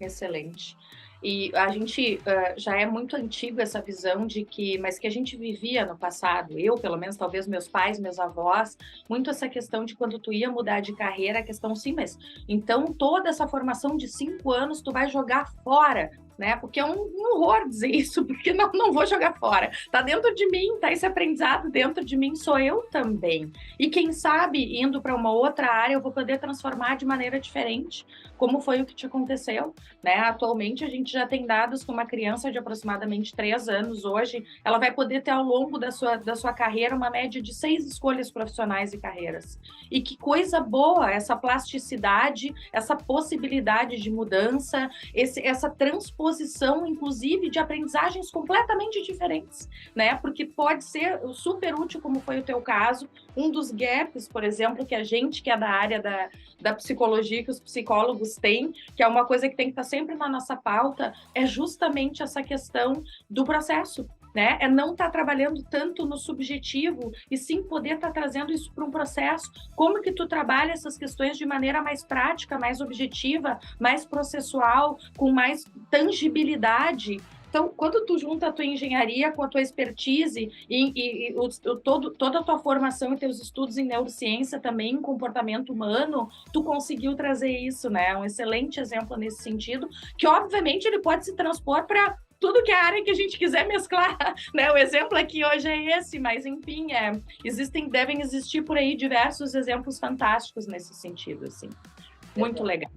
Excelente. E a gente já é muito antigo essa visão de que, mas que a gente vivia no passado, eu, pelo menos, talvez meus pais, meus avós, muito essa questão de quando tu ia mudar de carreira, a questão sim, mas então toda essa formação de 5 anos tu vai jogar fora, né? Porque é um horror dizer isso, porque não vou jogar fora. Tá dentro de mim, tá esse aprendizado dentro de mim, sou eu também. E quem sabe, indo para uma outra área, eu vou poder transformar de maneira diferente, como foi o que te aconteceu, né? Atualmente, a gente já tem dados que uma criança de aproximadamente 3 anos hoje, ela vai poder ter ao longo da sua carreira uma média de 6 escolhas profissionais e carreiras. E que coisa boa essa plasticidade, essa possibilidade de mudança, essa transposição, inclusive, de aprendizagens completamente diferentes, né? Porque pode ser super útil, como foi o teu caso, um dos gaps, por exemplo, que a gente que é da área da psicologia, que os psicólogos têm, que é uma coisa que tem que estar sempre na nossa pauta, é justamente essa questão do processo, né? É não estar trabalhando tanto no subjetivo e sim poder estar trazendo isso para um processo. Como que tu trabalha essas questões de maneira mais prática, mais objetiva, mais processual, com mais tangibilidade? Então, quando tu junta a tua engenharia com a tua expertise e toda a tua formação e teus estudos em neurociência também, em comportamento humano, tu conseguiu trazer isso, né? Um excelente exemplo nesse sentido, que obviamente ele pode se transpor para tudo que é área que a gente quiser mesclar, né? O exemplo aqui hoje é esse, mas enfim, devem existir por aí diversos exemplos fantásticos nesse sentido, assim. Muito legal.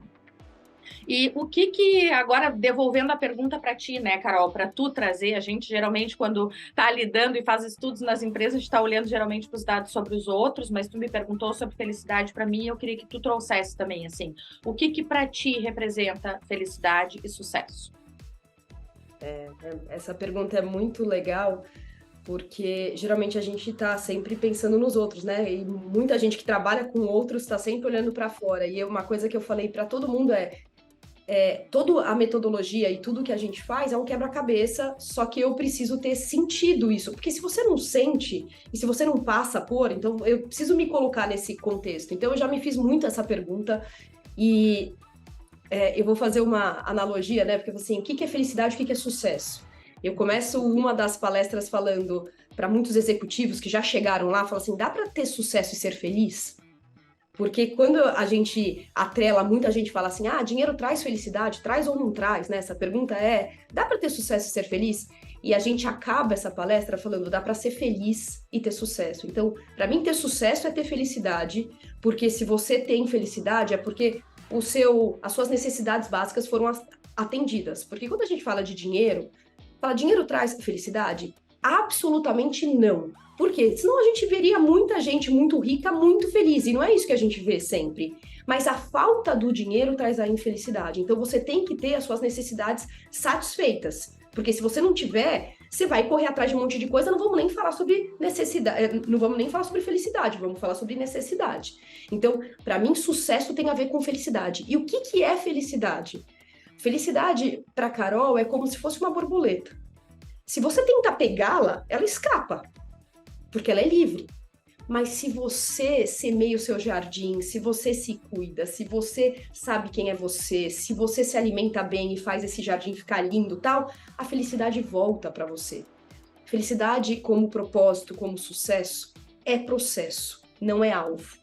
E o que agora devolvendo a pergunta para ti, né, Carol, para tu trazer, a gente geralmente quando está lidando e faz estudos nas empresas, a gente está olhando geralmente para os dados sobre os outros, mas tu me perguntou sobre felicidade para mim, eu queria que tu trouxesse também, assim, o que para ti representa felicidade e sucesso? Essa pergunta é muito legal, porque geralmente a gente está sempre pensando nos outros, né? E muita gente que trabalha com outros está sempre olhando para fora. E uma coisa que eu falei para todo mundo toda a metodologia e tudo que a gente faz é um quebra-cabeça, só que eu preciso ter sentido isso. Porque se você não sente, e se você não passa por, então eu preciso me colocar nesse contexto. Então eu já me fiz muito essa pergunta e eu vou fazer uma analogia, né? Porque assim, o que é felicidade, o que é sucesso? Eu começo uma das palestras falando para muitos executivos que já chegaram lá, falo assim, dá para ter sucesso e ser feliz? Porque quando a gente atrela, muita gente fala assim, dinheiro traz felicidade, traz ou não traz, né? Essa pergunta dá para ter sucesso e ser feliz? E a gente acaba essa palestra falando, dá para ser feliz e ter sucesso. Então, para mim, ter sucesso é ter felicidade, porque se você tem felicidade, é porque as suas necessidades básicas foram atendidas. Porque quando a gente fala de dinheiro traz felicidade? Absolutamente não. Por quê? Senão a gente veria muita gente muito rica, muito feliz, e não é isso que a gente vê sempre. Mas a falta do dinheiro traz a infelicidade. Então você tem que ter as suas necessidades satisfeitas. Porque se você não tiver, você vai correr atrás de um monte de coisa, não vamos nem falar sobre necessidade, não vamos nem falar sobre felicidade, vamos falar sobre necessidade. Então, para mim, sucesso tem a ver com felicidade. E o que é felicidade? Felicidade, para Carol, é como se fosse uma borboleta. Se você tentar pegá-la, ela escapa, porque ela é livre. Mas se você semeia o seu jardim, se você se cuida, se você sabe quem é você, se você se alimenta bem e faz esse jardim ficar lindo e tal, a felicidade volta para você. Felicidade como propósito, como sucesso, é processo, não é alvo.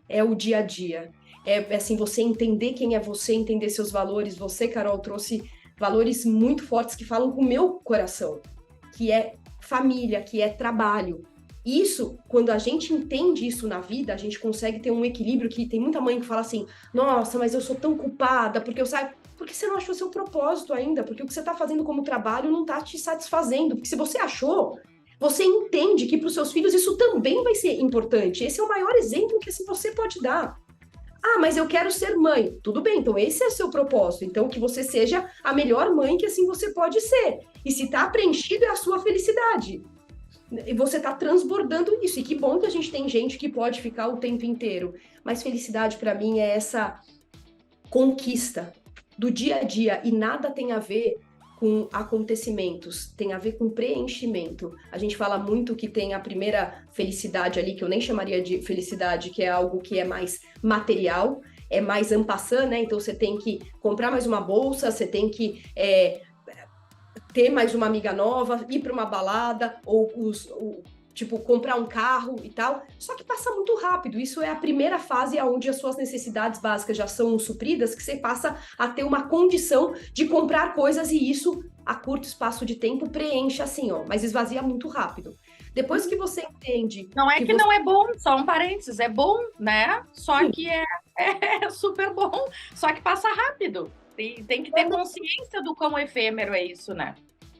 É o dia a dia. É assim, você entender quem é você, entender seus valores. Você, Carol, trouxe valores muito fortes que falam com o meu coração, que é família, que é trabalho. Isso, quando a gente entende isso na vida, a gente consegue ter um equilíbrio que tem muita mãe que fala assim, nossa, mas eu sou tão culpada, porque eu saio... Porque você não achou seu propósito ainda, porque o que você está fazendo como trabalho não está te satisfazendo. Porque se você achou, você entende que para os seus filhos isso também vai ser importante. Esse é o maior exemplo que assim, você pode dar. Mas eu quero ser mãe. Tudo bem, então esse é o seu propósito. Então que você seja a melhor mãe que assim você pode ser. E se está preenchido é a sua felicidade. E você está transbordando isso. E que bom que a gente tem gente que pode ficar o tempo inteiro. Mas felicidade para mim é essa conquista do dia a dia. E nada tem a ver com acontecimentos, tem a ver com preenchimento. A gente fala muito que tem a primeira felicidade ali, que eu nem chamaria de felicidade, que é algo que é mais material, é mais en passant, né? Então você tem que comprar mais uma bolsa, você tem que ter mais uma amiga nova, ir para uma balada, tipo, comprar um carro e tal, só que passa muito rápido. Isso é a primeira fase onde as suas necessidades básicas já são supridas, que você passa a ter uma condição de comprar coisas e isso, a curto espaço de tempo, preenche assim, ó, mas esvazia muito rápido. Depois que você entende... Não é que não é bom, só um parênteses, é bom, né? Só que é super bom, só que passa rápido. Tem que ter consciência do quão efêmero é isso, né?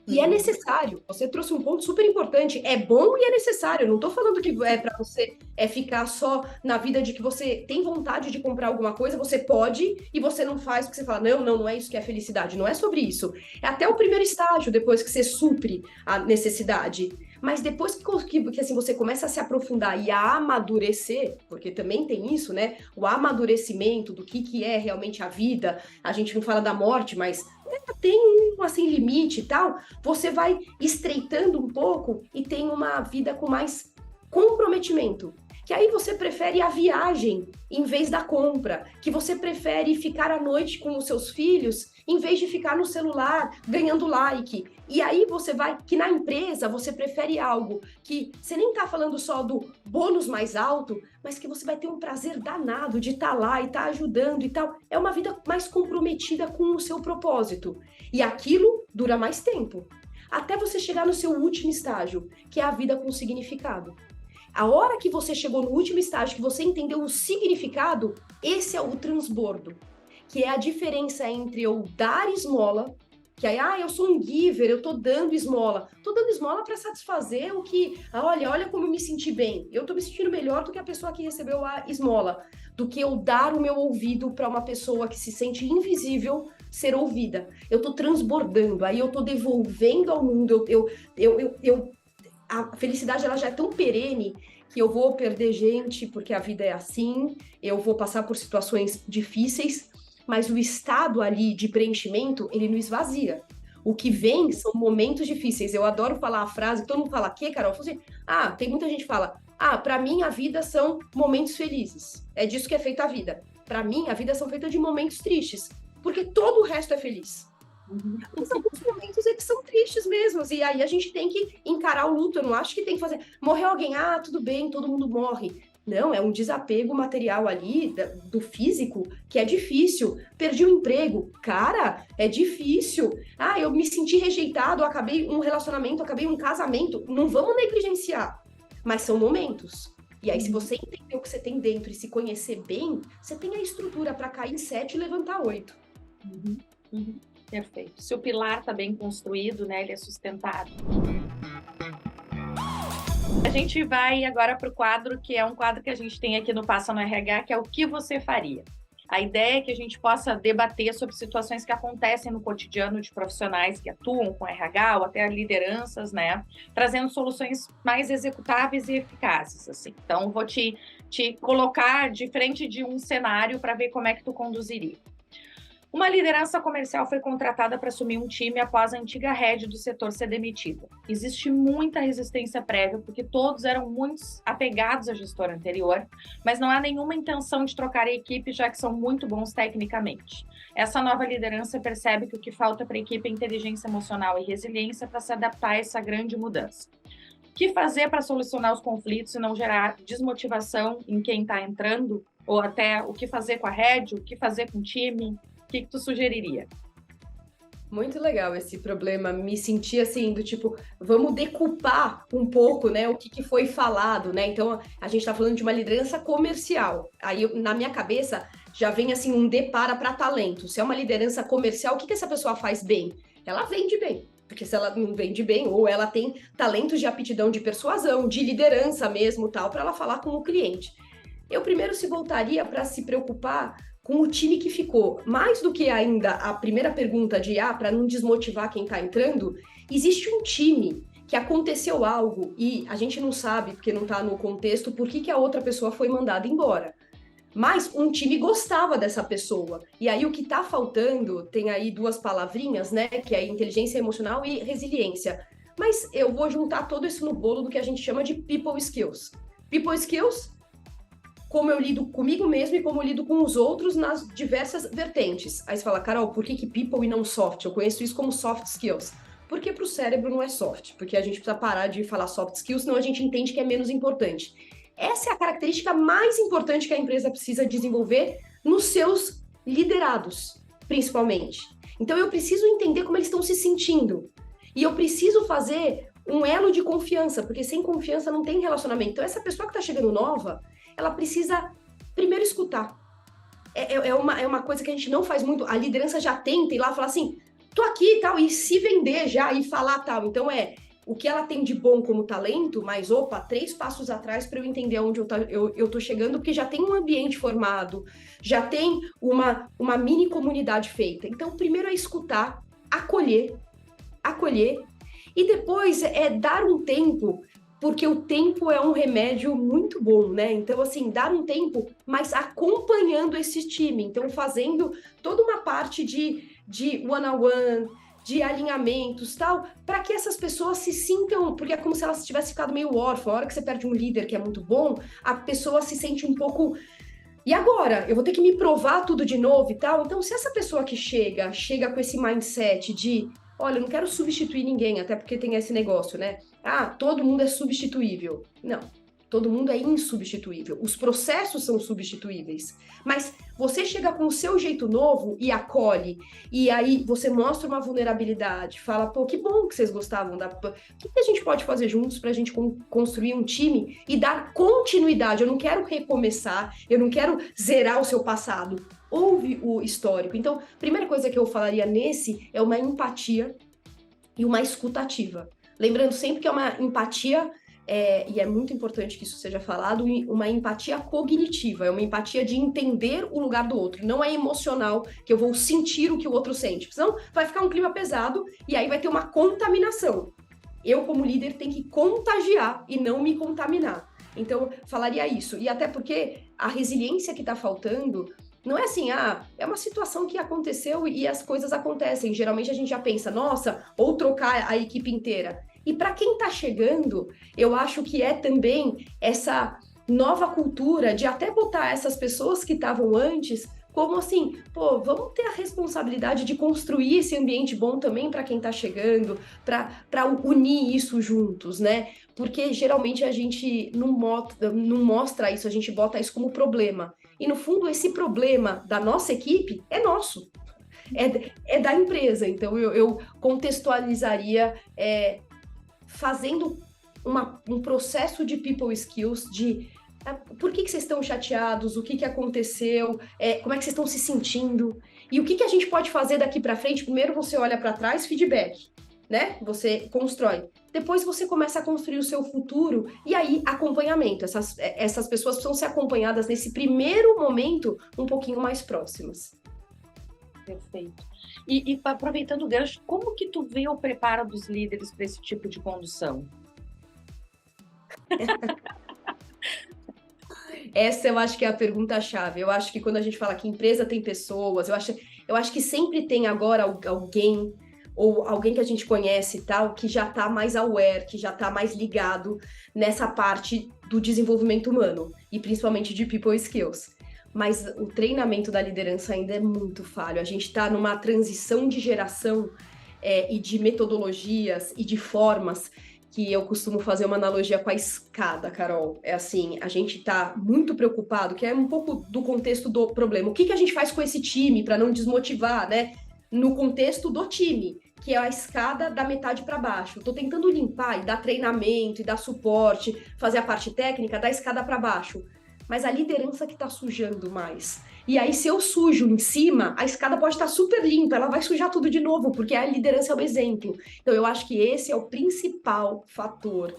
E é necessário. Você trouxe um ponto super importante. É bom e é necessário. Eu não tô falando que é para você ficar só na vida de que você tem vontade de comprar alguma coisa, você pode e você não faz porque você fala, não é isso que é felicidade. Não é sobre isso. É até o primeiro estágio, depois que você supre a necessidade. Mas depois que assim, você começa a se aprofundar e a amadurecer, porque também tem isso, né? O amadurecimento do que é realmente a vida. A gente não fala da morte, mas tem um assim, limite e tal. Você vai estreitando um pouco e tem uma vida com mais comprometimento. Que aí você prefere a viagem em vez da compra, que você prefere ficar à noite com os seus filhos em vez de ficar no celular ganhando like. E aí você vai, que na empresa você prefere algo que você nem tá falando só do bônus mais alto, mas que você vai ter um prazer danado de estar lá e estar ajudando e tal. É uma vida mais comprometida com o seu propósito. E aquilo dura mais tempo. Até você chegar no seu último estágio, que é a vida com significado. A hora que você chegou no último estágio, que você entendeu o significado, esse é o transbordo, que é a diferença entre eu dar esmola, que aí, eu sou um giver, eu tô dando esmola para satisfazer o que, olha como eu me senti bem, eu tô me sentindo melhor do que a pessoa que recebeu a esmola, do que eu dar o meu ouvido para uma pessoa que se sente invisível ser ouvida. Eu tô transbordando, aí eu tô devolvendo ao mundo, a felicidade ela já é tão perene que eu vou perder gente porque a vida é assim, eu vou passar por situações difíceis, mas o estado ali de preenchimento, ele não esvazia. O que vem são momentos difíceis. Eu adoro falar a frase, todo mundo fala, que, Carol? Eu falo assim, tem muita gente que fala, para mim a vida são momentos felizes. É disso que é feita a vida. Para mim, a vida são feitas de momentos tristes, porque todo o resto é feliz. Mas alguns momentos eles são tristes mesmo, e aí a gente tem que encarar o luto. Eu não acho que tem que fazer, morreu alguém, tudo bem, todo mundo morre. Não, é um desapego material ali, do físico, que é difícil. Perdi o emprego, cara, é difícil. Eu me senti rejeitado, acabei um relacionamento, acabei um casamento. Não vamos negligenciar, mas são momentos. E aí, se você entender o que você tem dentro e se conhecer bem, você tem a estrutura para cair em 7 e levantar 8. Perfeito. Se o pilar está bem construído, né, ele é sustentado. A gente vai agora para o quadro, que é um quadro que a gente tem aqui no Passa no RH, que é o que você faria. A ideia é que a gente possa debater sobre situações que acontecem no cotidiano de profissionais que atuam com RH ou até lideranças, né, trazendo soluções mais executáveis e eficazes, assim. Então, vou te colocar de frente de um cenário para ver como é que tu conduziria. Uma liderança comercial foi contratada para assumir um time após a antiga head do setor ser demitida. Existe muita resistência prévia, porque todos eram muito apegados à gestora anterior, mas não há nenhuma intenção de trocar a equipe, já que são muito bons tecnicamente. Essa nova liderança percebe que o que falta para a equipe é inteligência emocional e resiliência para se adaptar a essa grande mudança. O que fazer para solucionar os conflitos e não gerar desmotivação em quem está entrando? Ou até o que fazer com a head, o que fazer com o time? O que tu sugeriria? Muito legal esse problema, me senti assim, do tipo, vamos decupar um pouco, né, o que foi falado, né, então a gente tá falando de uma liderança comercial, aí na minha cabeça já vem assim um depara para talento, se é uma liderança comercial, o que essa pessoa faz bem? Ela vende bem, porque se ela não vende bem, ou ela tem talentos de aptidão de persuasão, de liderança mesmo, tal, para ela falar com o cliente. Eu primeiro se voltaria para se preocupar com o time que ficou. Mais do que ainda a primeira pergunta de para não desmotivar quem está entrando, existe um time que aconteceu algo e a gente não sabe, porque não está no contexto, por que a outra pessoa foi mandada embora. Mas um time gostava dessa pessoa. E aí o que está faltando, tem aí 2 palavrinhas, né, que é inteligência emocional e resiliência. Mas eu vou juntar todo isso no bolo do que a gente chama de people skills. People skills como eu lido comigo mesmo e como eu lido com os outros nas diversas vertentes. Aí você fala, Carol, por que people e não soft? Eu conheço isso como soft skills. Porque para o cérebro não é soft, porque a gente precisa parar de falar soft skills, senão a gente entende que é menos importante. Essa é a característica mais importante que a empresa precisa desenvolver nos seus liderados, principalmente. Então eu preciso entender como eles estão se sentindo. E eu preciso fazer um elo de confiança, porque sem confiança não tem relacionamento. Então essa pessoa que está chegando nova, ela precisa primeiro escutar. É uma coisa que a gente não faz muito. A liderança já tenta ir lá e falar assim, tô aqui e tal, e se vender já, e falar tal. Então o que ela tem de bom como talento, mas 3 passos atrás para eu entender onde eu tô chegando, porque já tem um ambiente formado, já tem uma mini comunidade feita. Então, primeiro é escutar, acolher, e depois dar um tempo, porque o tempo é um remédio muito bom, né? Então, assim, dar um tempo, mas acompanhando esse time. Então, fazendo toda uma parte de one-on-one, de alinhamentos, tal, para que essas pessoas se sintam, porque é como se elas tivessem ficado meio órfã. A hora que você perde um líder que é muito bom, a pessoa se sente um pouco... E agora? Eu vou ter que me provar tudo de novo e tal? Então, se essa pessoa que chega com esse mindset de, olha, eu não quero substituir ninguém, até porque tem esse negócio, né? Todo mundo é substituível. Não, todo mundo é insubstituível. Os processos são substituíveis. Mas você chega com o seu jeito novo e acolhe, e aí você mostra uma vulnerabilidade, fala, pô, que bom que vocês gostavam da... O que a gente pode fazer juntos para a gente construir um time e dar continuidade? Eu não quero recomeçar, eu não quero zerar o seu passado. Houve o histórico. Então, primeira coisa que eu falaria nesse é uma empatia e uma escutativa. Lembrando sempre que é uma empatia... e é muito importante que isso seja falado, uma empatia cognitiva, é uma empatia de entender o lugar do outro, não é emocional, que eu vou sentir o que o outro sente, senão vai ficar um clima pesado e aí vai ter uma contaminação. Eu, como líder, tenho que contagiar e não me contaminar. Então, falaria isso. E até porque a resiliência que está faltando não é assim, é uma situação que aconteceu e as coisas acontecem. Geralmente a gente já pensa, nossa, ou trocar a equipe inteira. E para quem está chegando, eu acho que é também essa nova cultura de até botar essas pessoas que estavam antes como assim, pô, vamos ter a responsabilidade de construir esse ambiente bom também para quem está chegando, para unir isso juntos, né? Porque geralmente a gente não mostra isso, a gente bota isso como problema. E no fundo, esse problema da nossa equipe é nosso. É da empresa. Então eu contextualizaria fazendo um processo de people skills, de por que vocês estão chateados, o que aconteceu, como é que vocês estão se sentindo, e o que a gente pode fazer daqui para frente. Primeiro você olha para trás, feedback, né? Você constrói. Depois você começa a construir o seu futuro, e aí acompanhamento. Essas pessoas precisam ser acompanhadas nesse primeiro momento um pouquinho mais próximas. Perfeito. E aproveitando o gancho, como que tu vê o preparo dos líderes para esse tipo de condução? Essa eu acho que é a pergunta-chave. Eu acho que quando a gente fala que empresa tem pessoas, eu acho que sempre tem agora alguém, ou alguém que a gente conhece e tal, que já está mais aware, que já está mais ligado nessa parte do desenvolvimento humano, e principalmente de people skills. Mas o treinamento da liderança ainda é muito falho. A gente está numa transição de geração e de metodologias e de formas que eu costumo fazer uma analogia com a escada, Carol. É assim, a gente está muito preocupado, que é um pouco do contexto do problema. O que a gente faz com esse time para não desmotivar, né? No contexto do time, que é a escada da metade para baixo. Estou tentando limpar e dar treinamento e dar suporte, fazer a parte técnica da escada para baixo. Mas a liderança que está sujando mais. E aí, se eu sujo em cima, a escada pode estar super limpa, ela vai sujar tudo de novo, porque a liderança é o exemplo. Então, eu acho que esse é o principal fator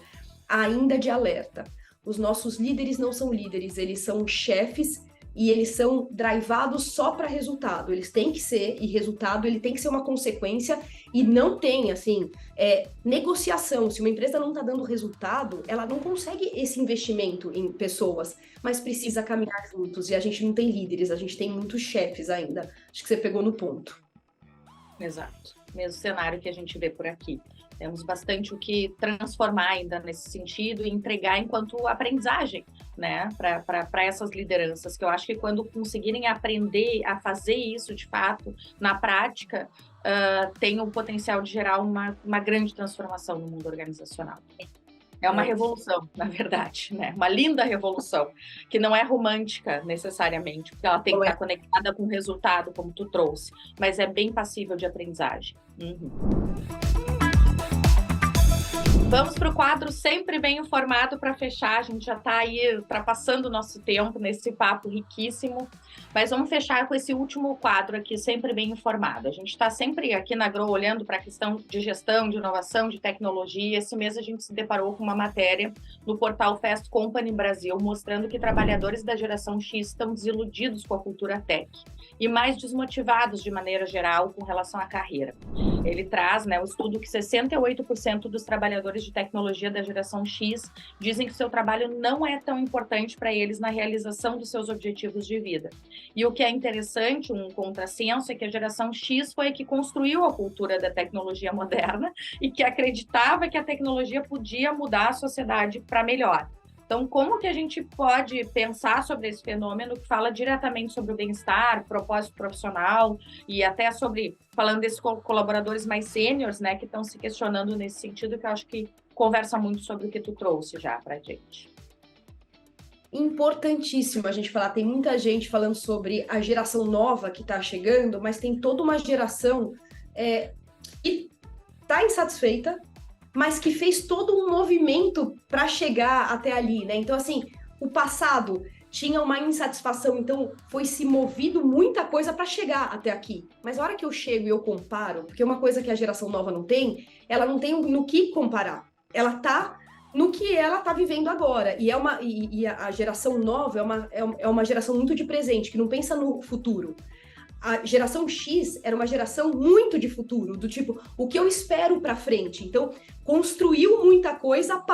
ainda de alerta. Os nossos líderes não são líderes, eles são chefes e eles são drivados só para resultado. Eles têm que ser, e resultado ele tem que ser uma consequência, e não tem, assim, negociação. Se uma empresa não está dando resultado, ela não consegue esse investimento em pessoas, mas precisa caminhar juntos. E a gente não tem líderes, a gente tem muitos chefes ainda. Acho que você pegou no ponto. Exato. Mesmo cenário que a gente vê por aqui. Temos bastante o que transformar ainda nesse sentido e entregar enquanto aprendizagem, né, para essas lideranças, que eu acho que quando conseguirem aprender a fazer isso de fato na prática, tem o potencial de gerar uma grande transformação no mundo organizacional. É uma revolução, na verdade, né? Uma linda revolução, que não é romântica necessariamente, porque ela tem que estar conectada com o resultado, como tu trouxe, mas é bem passível de aprendizagem. Vamos para o quadro Sempre Bem Informado para fechar. A gente já está aí ultrapassando o nosso tempo nesse papo riquíssimo, mas vamos fechar com esse último quadro aqui, Sempre Bem Informado. A gente está sempre aqui na Grow olhando para a questão de gestão, de inovação, de tecnologia. Esse mês a gente se deparou com uma matéria no portal Fast Company Brasil, mostrando que trabalhadores da geração X estão desiludidos com a cultura tech e mais desmotivados de maneira geral com relação à carreira. Ele traz, né, o estudo que 68% dos trabalhadores de tecnologia da geração X dizem que seu trabalho não é tão importante para eles na realização dos seus objetivos de vida. E o que é interessante, um contrassenso, é que a geração X foi a que construiu a cultura da tecnologia moderna e que acreditava que a tecnologia podia mudar a sociedade para melhor. Então, como que a gente pode pensar sobre esse fenômeno que fala diretamente sobre o bem-estar, propósito profissional e até sobre, falando desses colaboradores mais sêniores, né, que estão se questionando nesse sentido, que eu acho que conversa muito sobre o que tu trouxe já para a gente. Importantíssimo a gente falar, tem muita gente falando sobre a geração nova que está chegando, mas tem toda uma geração que está insatisfeita, mas que fez todo um movimento para chegar até ali, né? Então, assim, o passado tinha uma insatisfação, então foi se movido muita coisa para chegar até aqui. Mas a hora que eu chego e eu comparo, porque uma coisa que a geração nova não tem, ela não tem no que comparar. Ela tá no que ela tá vivendo agora. E a geração nova é uma geração muito de presente, que não pensa no futuro. A geração X era uma geração muito de futuro, do tipo, o que eu espero para frente. Então, construiu muita coisa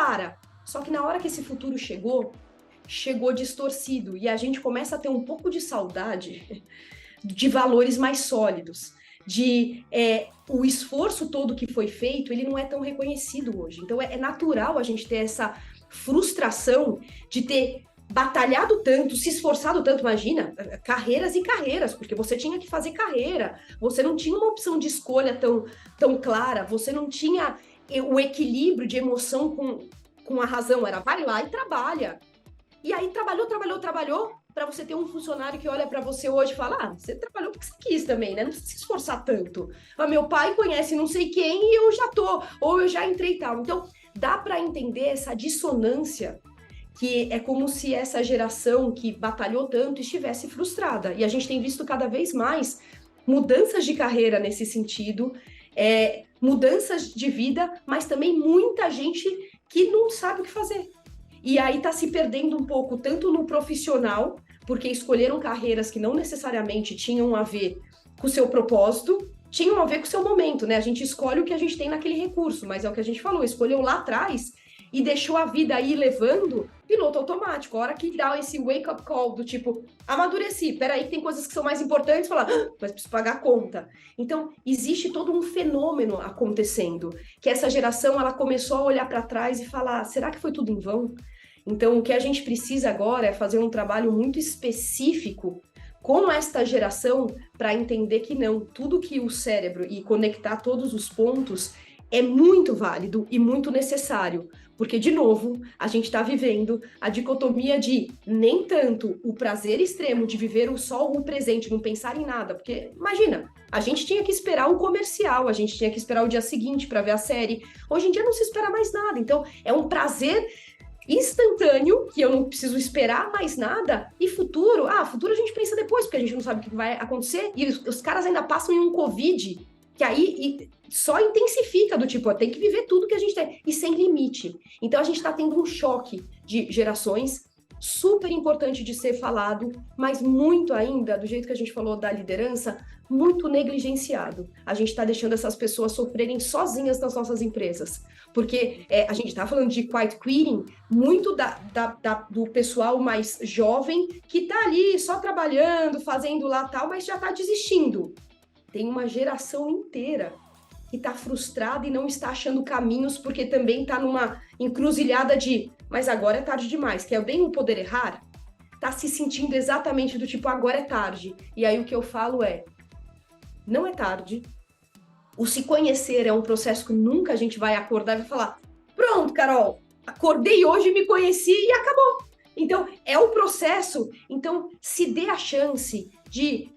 Só que na hora que esse futuro chegou distorcido. E a gente começa a ter um pouco de saudade de valores mais sólidos. O esforço todo que foi feito, ele não é tão reconhecido hoje. Então, é natural a gente ter essa frustração de ter batalhado tanto, se esforçado tanto, imagina, carreiras e carreiras, porque você tinha que fazer carreira, você não tinha uma opção de escolha tão clara, você não tinha o equilíbrio de emoção com a razão, era vai lá e trabalha. E aí trabalhou, para você ter um funcionário que olha para você hoje e fala, você trabalhou porque você quis também, né? Não precisa se esforçar tanto. Meu pai conhece não sei quem e eu já tô, ou eu já entrei e tal. Então, dá para entender essa dissonância, que é como se essa geração que batalhou tanto estivesse frustrada. E a gente tem visto cada vez mais mudanças de carreira nesse sentido, mudanças de vida, mas também muita gente que não sabe o que fazer. E aí está se perdendo um pouco, tanto no profissional, porque escolheram carreiras que não necessariamente tinham a ver com o seu propósito, tinham a ver com o seu momento, né? A gente escolhe o que a gente tem naquele recurso, mas é o que a gente falou, escolheu lá atrás e deixou a vida aí levando piloto automático. A hora que dá esse wake-up call do tipo, amadureci, peraí que tem coisas que são mais importantes, falar, mas preciso pagar a conta. Então, existe todo um fenômeno acontecendo, que essa geração, ela começou a olhar para trás e falar, será que foi tudo em vão? Então, o que a gente precisa agora é fazer um trabalho muito específico com esta geração para entender que não, tudo que o cérebro e conectar todos os pontos é muito válido e muito necessário, porque, de novo, a gente está vivendo a dicotomia de nem tanto o prazer extremo de viver só o presente, não pensar em nada, porque, imagina, a gente tinha que esperar o comercial, a gente tinha que esperar o dia seguinte para ver a série, hoje em dia não se espera mais nada, então é um prazer instantâneo, que eu não preciso esperar mais nada, e futuro a gente pensa depois, porque a gente não sabe o que vai acontecer, e os caras ainda passam em um Covid, que aí só intensifica do tipo, tem que viver tudo que a gente tem, e sem limite. Então a gente está tendo um choque de gerações, super importante de ser falado, mas muito ainda, do jeito que a gente falou da liderança, muito negligenciado. A gente está deixando essas pessoas sofrerem sozinhas nas nossas empresas. Porque a gente está falando de quiet quitting, muito do pessoal mais jovem que está ali só trabalhando, fazendo lá tal, mas já está desistindo. Tem uma geração inteira que está frustrada e não está achando caminhos, porque também está numa encruzilhada de, mas agora é tarde demais, que é bem o poder errar, está se sentindo exatamente do tipo, agora é tarde. E aí o que eu falo é, não é tarde. O se conhecer é um processo que nunca a gente vai acordar e vai falar, pronto, Carol, acordei hoje, me conheci e acabou. Então, é um processo. Então, se dê a chance de...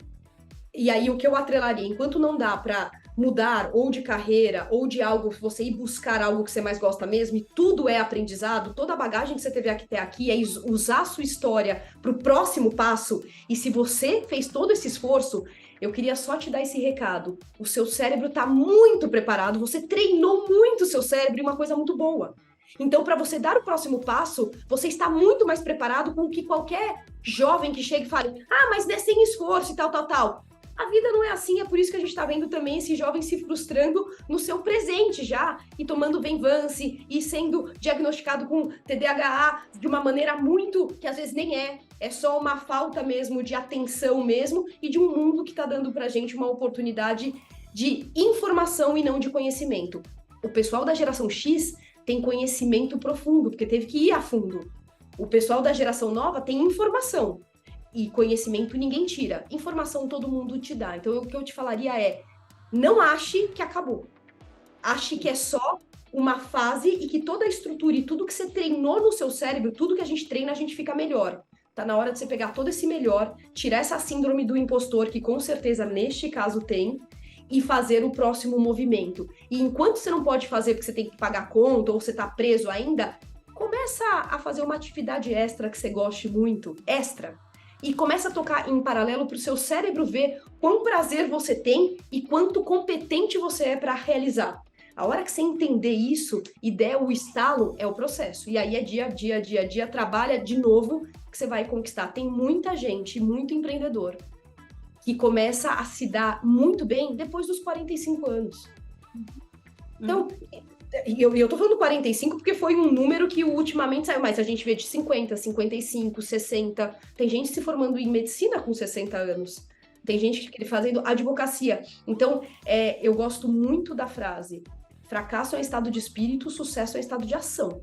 E aí, o que eu atrelaria, enquanto não dá para mudar ou de carreira ou de algo, você ir buscar algo que você mais gosta mesmo, e tudo é aprendizado, toda a bagagem que você teve até aqui é usar a sua história para o próximo passo. E se você fez todo esse esforço, eu queria só te dar esse recado. O seu cérebro está muito preparado, você treinou muito o seu cérebro e uma coisa muito boa. Então, para você dar o próximo passo, você está muito mais preparado com que qualquer jovem que chegue e fale, mas não é sem esforço e tal, tal, tal. A vida não é assim, é por isso que a gente está vendo também esse jovem se frustrando no seu presente já, e tomando Venvance, e sendo diagnosticado com TDAH de uma maneira muito, que às vezes nem é só uma falta mesmo de atenção mesmo, e de um mundo que está dando pra gente uma oportunidade de informação e não de conhecimento. O pessoal da geração X tem conhecimento profundo, porque teve que ir a fundo. O pessoal da geração nova tem informação. E conhecimento ninguém tira. Informação todo mundo te dá. Então, o que eu te falaria é, não ache que acabou. Ache que é só uma fase e que toda a estrutura e tudo que você treinou no seu cérebro, tudo que a gente treina, a gente fica melhor. Tá na hora de você pegar todo esse melhor, tirar essa síndrome do impostor, que com certeza neste caso tem, e fazer o próximo movimento. E enquanto você não pode fazer porque você tem que pagar conta ou você tá preso ainda, começa a fazer uma atividade extra que você goste muito, extra. E começa a tocar em paralelo para o seu cérebro ver quão prazer você tem e quanto competente você é para realizar. A hora que você entender isso e der o estalo, é o processo. E aí é dia a dia, trabalha de novo que você vai conquistar. Tem muita gente, muito empreendedor, que começa a se dar muito bem depois dos 45 anos. Então, eu tô falando 45 porque foi um número que ultimamente saiu mais. A gente vê de 50, 55, 60. Tem gente se formando em medicina com 60 anos. Tem gente fazendo advocacia. Então, eu gosto muito da frase: fracasso é um estado de espírito, sucesso é um estado de ação.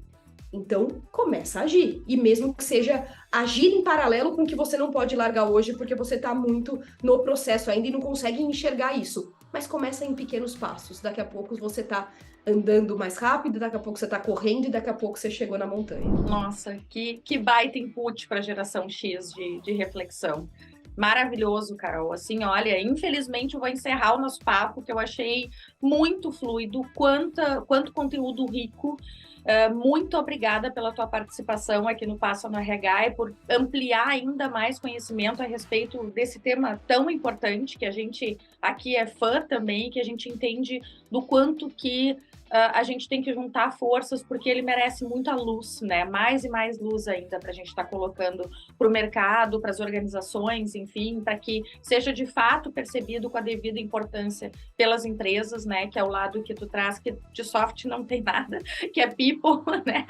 Então, começa a agir. E mesmo que seja agir em paralelo com o que você não pode largar hoje, porque você está muito no processo ainda e não consegue enxergar isso. Mas começa em pequenos passos. Daqui a pouco você está andando mais rápido, daqui a pouco você está correndo e daqui a pouco você chegou na montanha. Nossa, que baita input para a geração X de reflexão. Maravilhoso, Carol. Assim, olha, infelizmente eu vou encerrar o nosso papo, que eu achei muito fluido, quanto conteúdo rico. Muito obrigada pela tua participação aqui no Passa no RH e por ampliar ainda mais conhecimento a respeito desse tema tão importante, que a gente aqui é fã também, que a gente entende do quanto que a gente tem que juntar forças, porque ele merece muita luz, né? Mais e mais luz ainda para a gente estar colocando para o mercado, para as organizações, enfim, para que seja de fato percebido com a devida importância pelas empresas, né? Que é o lado que tu traz, que de soft não tem nada, que é people, né?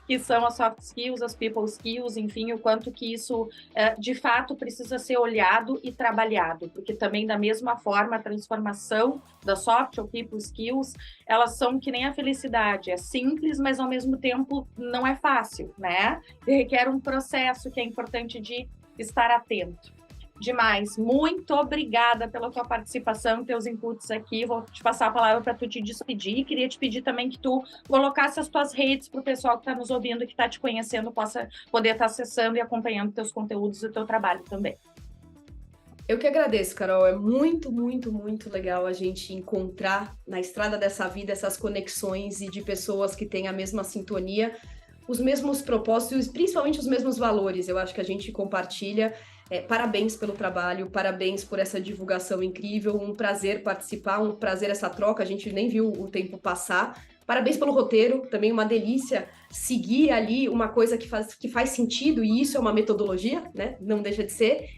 Que são as soft skills, as people skills, enfim, o quanto que isso de fato precisa ser olhado e trabalhado, porque também da mesma forma a transformação da soft ou people skills, elas são que nem a felicidade, é simples, mas ao mesmo tempo não é fácil, né? E requer um processo que é importante de estar atento. Demais, muito obrigada pela tua participação, teus inputs aqui. Vou te passar a palavra para tu te despedir. Queria te pedir também que tu colocasse as tuas redes para o pessoal que está nos ouvindo, que está te conhecendo, possa poder estar acessando e acompanhando teus conteúdos e o teu trabalho também. Eu que agradeço, Carol. É muito, muito, muito legal a gente encontrar na estrada dessa vida essas conexões e de pessoas que têm a mesma sintonia, os mesmos propósitos e principalmente os mesmos valores. Eu acho que a gente compartilha. Parabéns pelo trabalho, parabéns por essa divulgação incrível, um prazer participar, um prazer essa troca, a gente nem viu o tempo passar. Parabéns pelo roteiro, também uma delícia seguir ali uma coisa que faz sentido, e isso é uma metodologia, né? Não deixa de ser.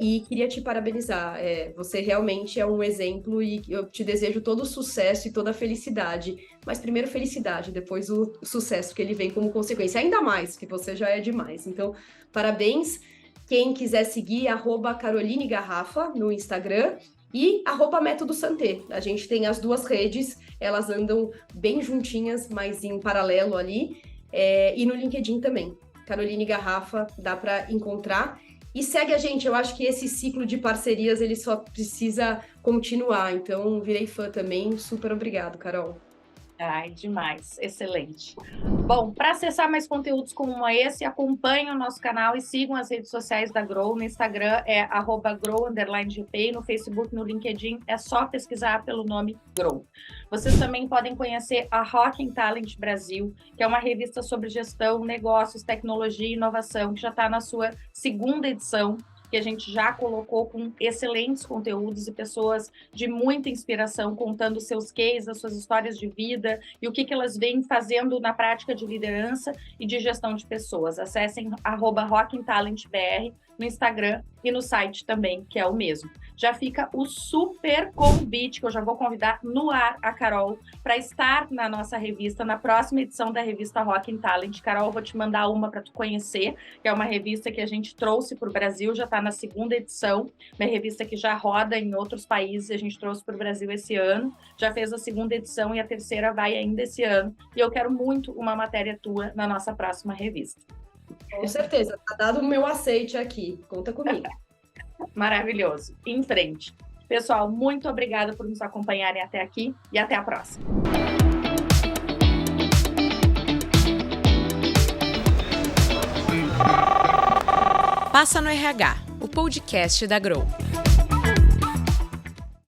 E queria te parabenizar, você realmente é um exemplo e eu te desejo todo o sucesso e toda a felicidade, mas primeiro felicidade, depois o sucesso que ele vem como consequência, ainda mais, que você já é demais. Então, parabéns. Quem quiser seguir, @Caroline Garrafa no Instagram. E @Método Santé. A gente tem as duas redes, elas andam bem juntinhas, mas em paralelo ali. E no LinkedIn também. Caroline Garrafa, dá para encontrar. E segue a gente, eu acho que esse ciclo de parcerias, ele só precisa continuar. Então, virei fã também. Super obrigado, Carol. Ai, demais. Excelente. Bom, para acessar mais conteúdos como esse, acompanhem o nosso canal e sigam as redes sociais da Grow. No Instagram é @grow_gp e no Facebook, no LinkedIn, é só pesquisar pelo nome Grow. Vocês também podem conhecer a Rocking Talent Brasil, que é uma revista sobre gestão, negócios, tecnologia e inovação, que já está na sua 2ª edição, que a gente já colocou com excelentes conteúdos e pessoas de muita inspiração, contando seus cases, as suas histórias de vida e o que elas vêm fazendo na prática de liderança e de gestão de pessoas. Acessem @RockingTalentBR no Instagram e no site também, que é o mesmo. Já fica o super convite, que eu já vou convidar no ar a Carol para estar na nossa revista, na próxima edição da revista Rocking Talent. Carol, eu vou te mandar uma para tu conhecer, que é uma revista que a gente trouxe para o Brasil, já está na 2ª edição, uma revista que já roda em outros países, a gente trouxe para o Brasil esse ano, já fez a 2ª edição e a 3ª vai ainda esse ano, e eu quero muito uma matéria tua na nossa próxima revista. Com certeza, tá dado o meu aceite aqui. Conta comigo. Maravilhoso. Em frente. Pessoal, muito obrigada por nos acompanharem até aqui e até a próxima. Passa no RH, o podcast da Grow.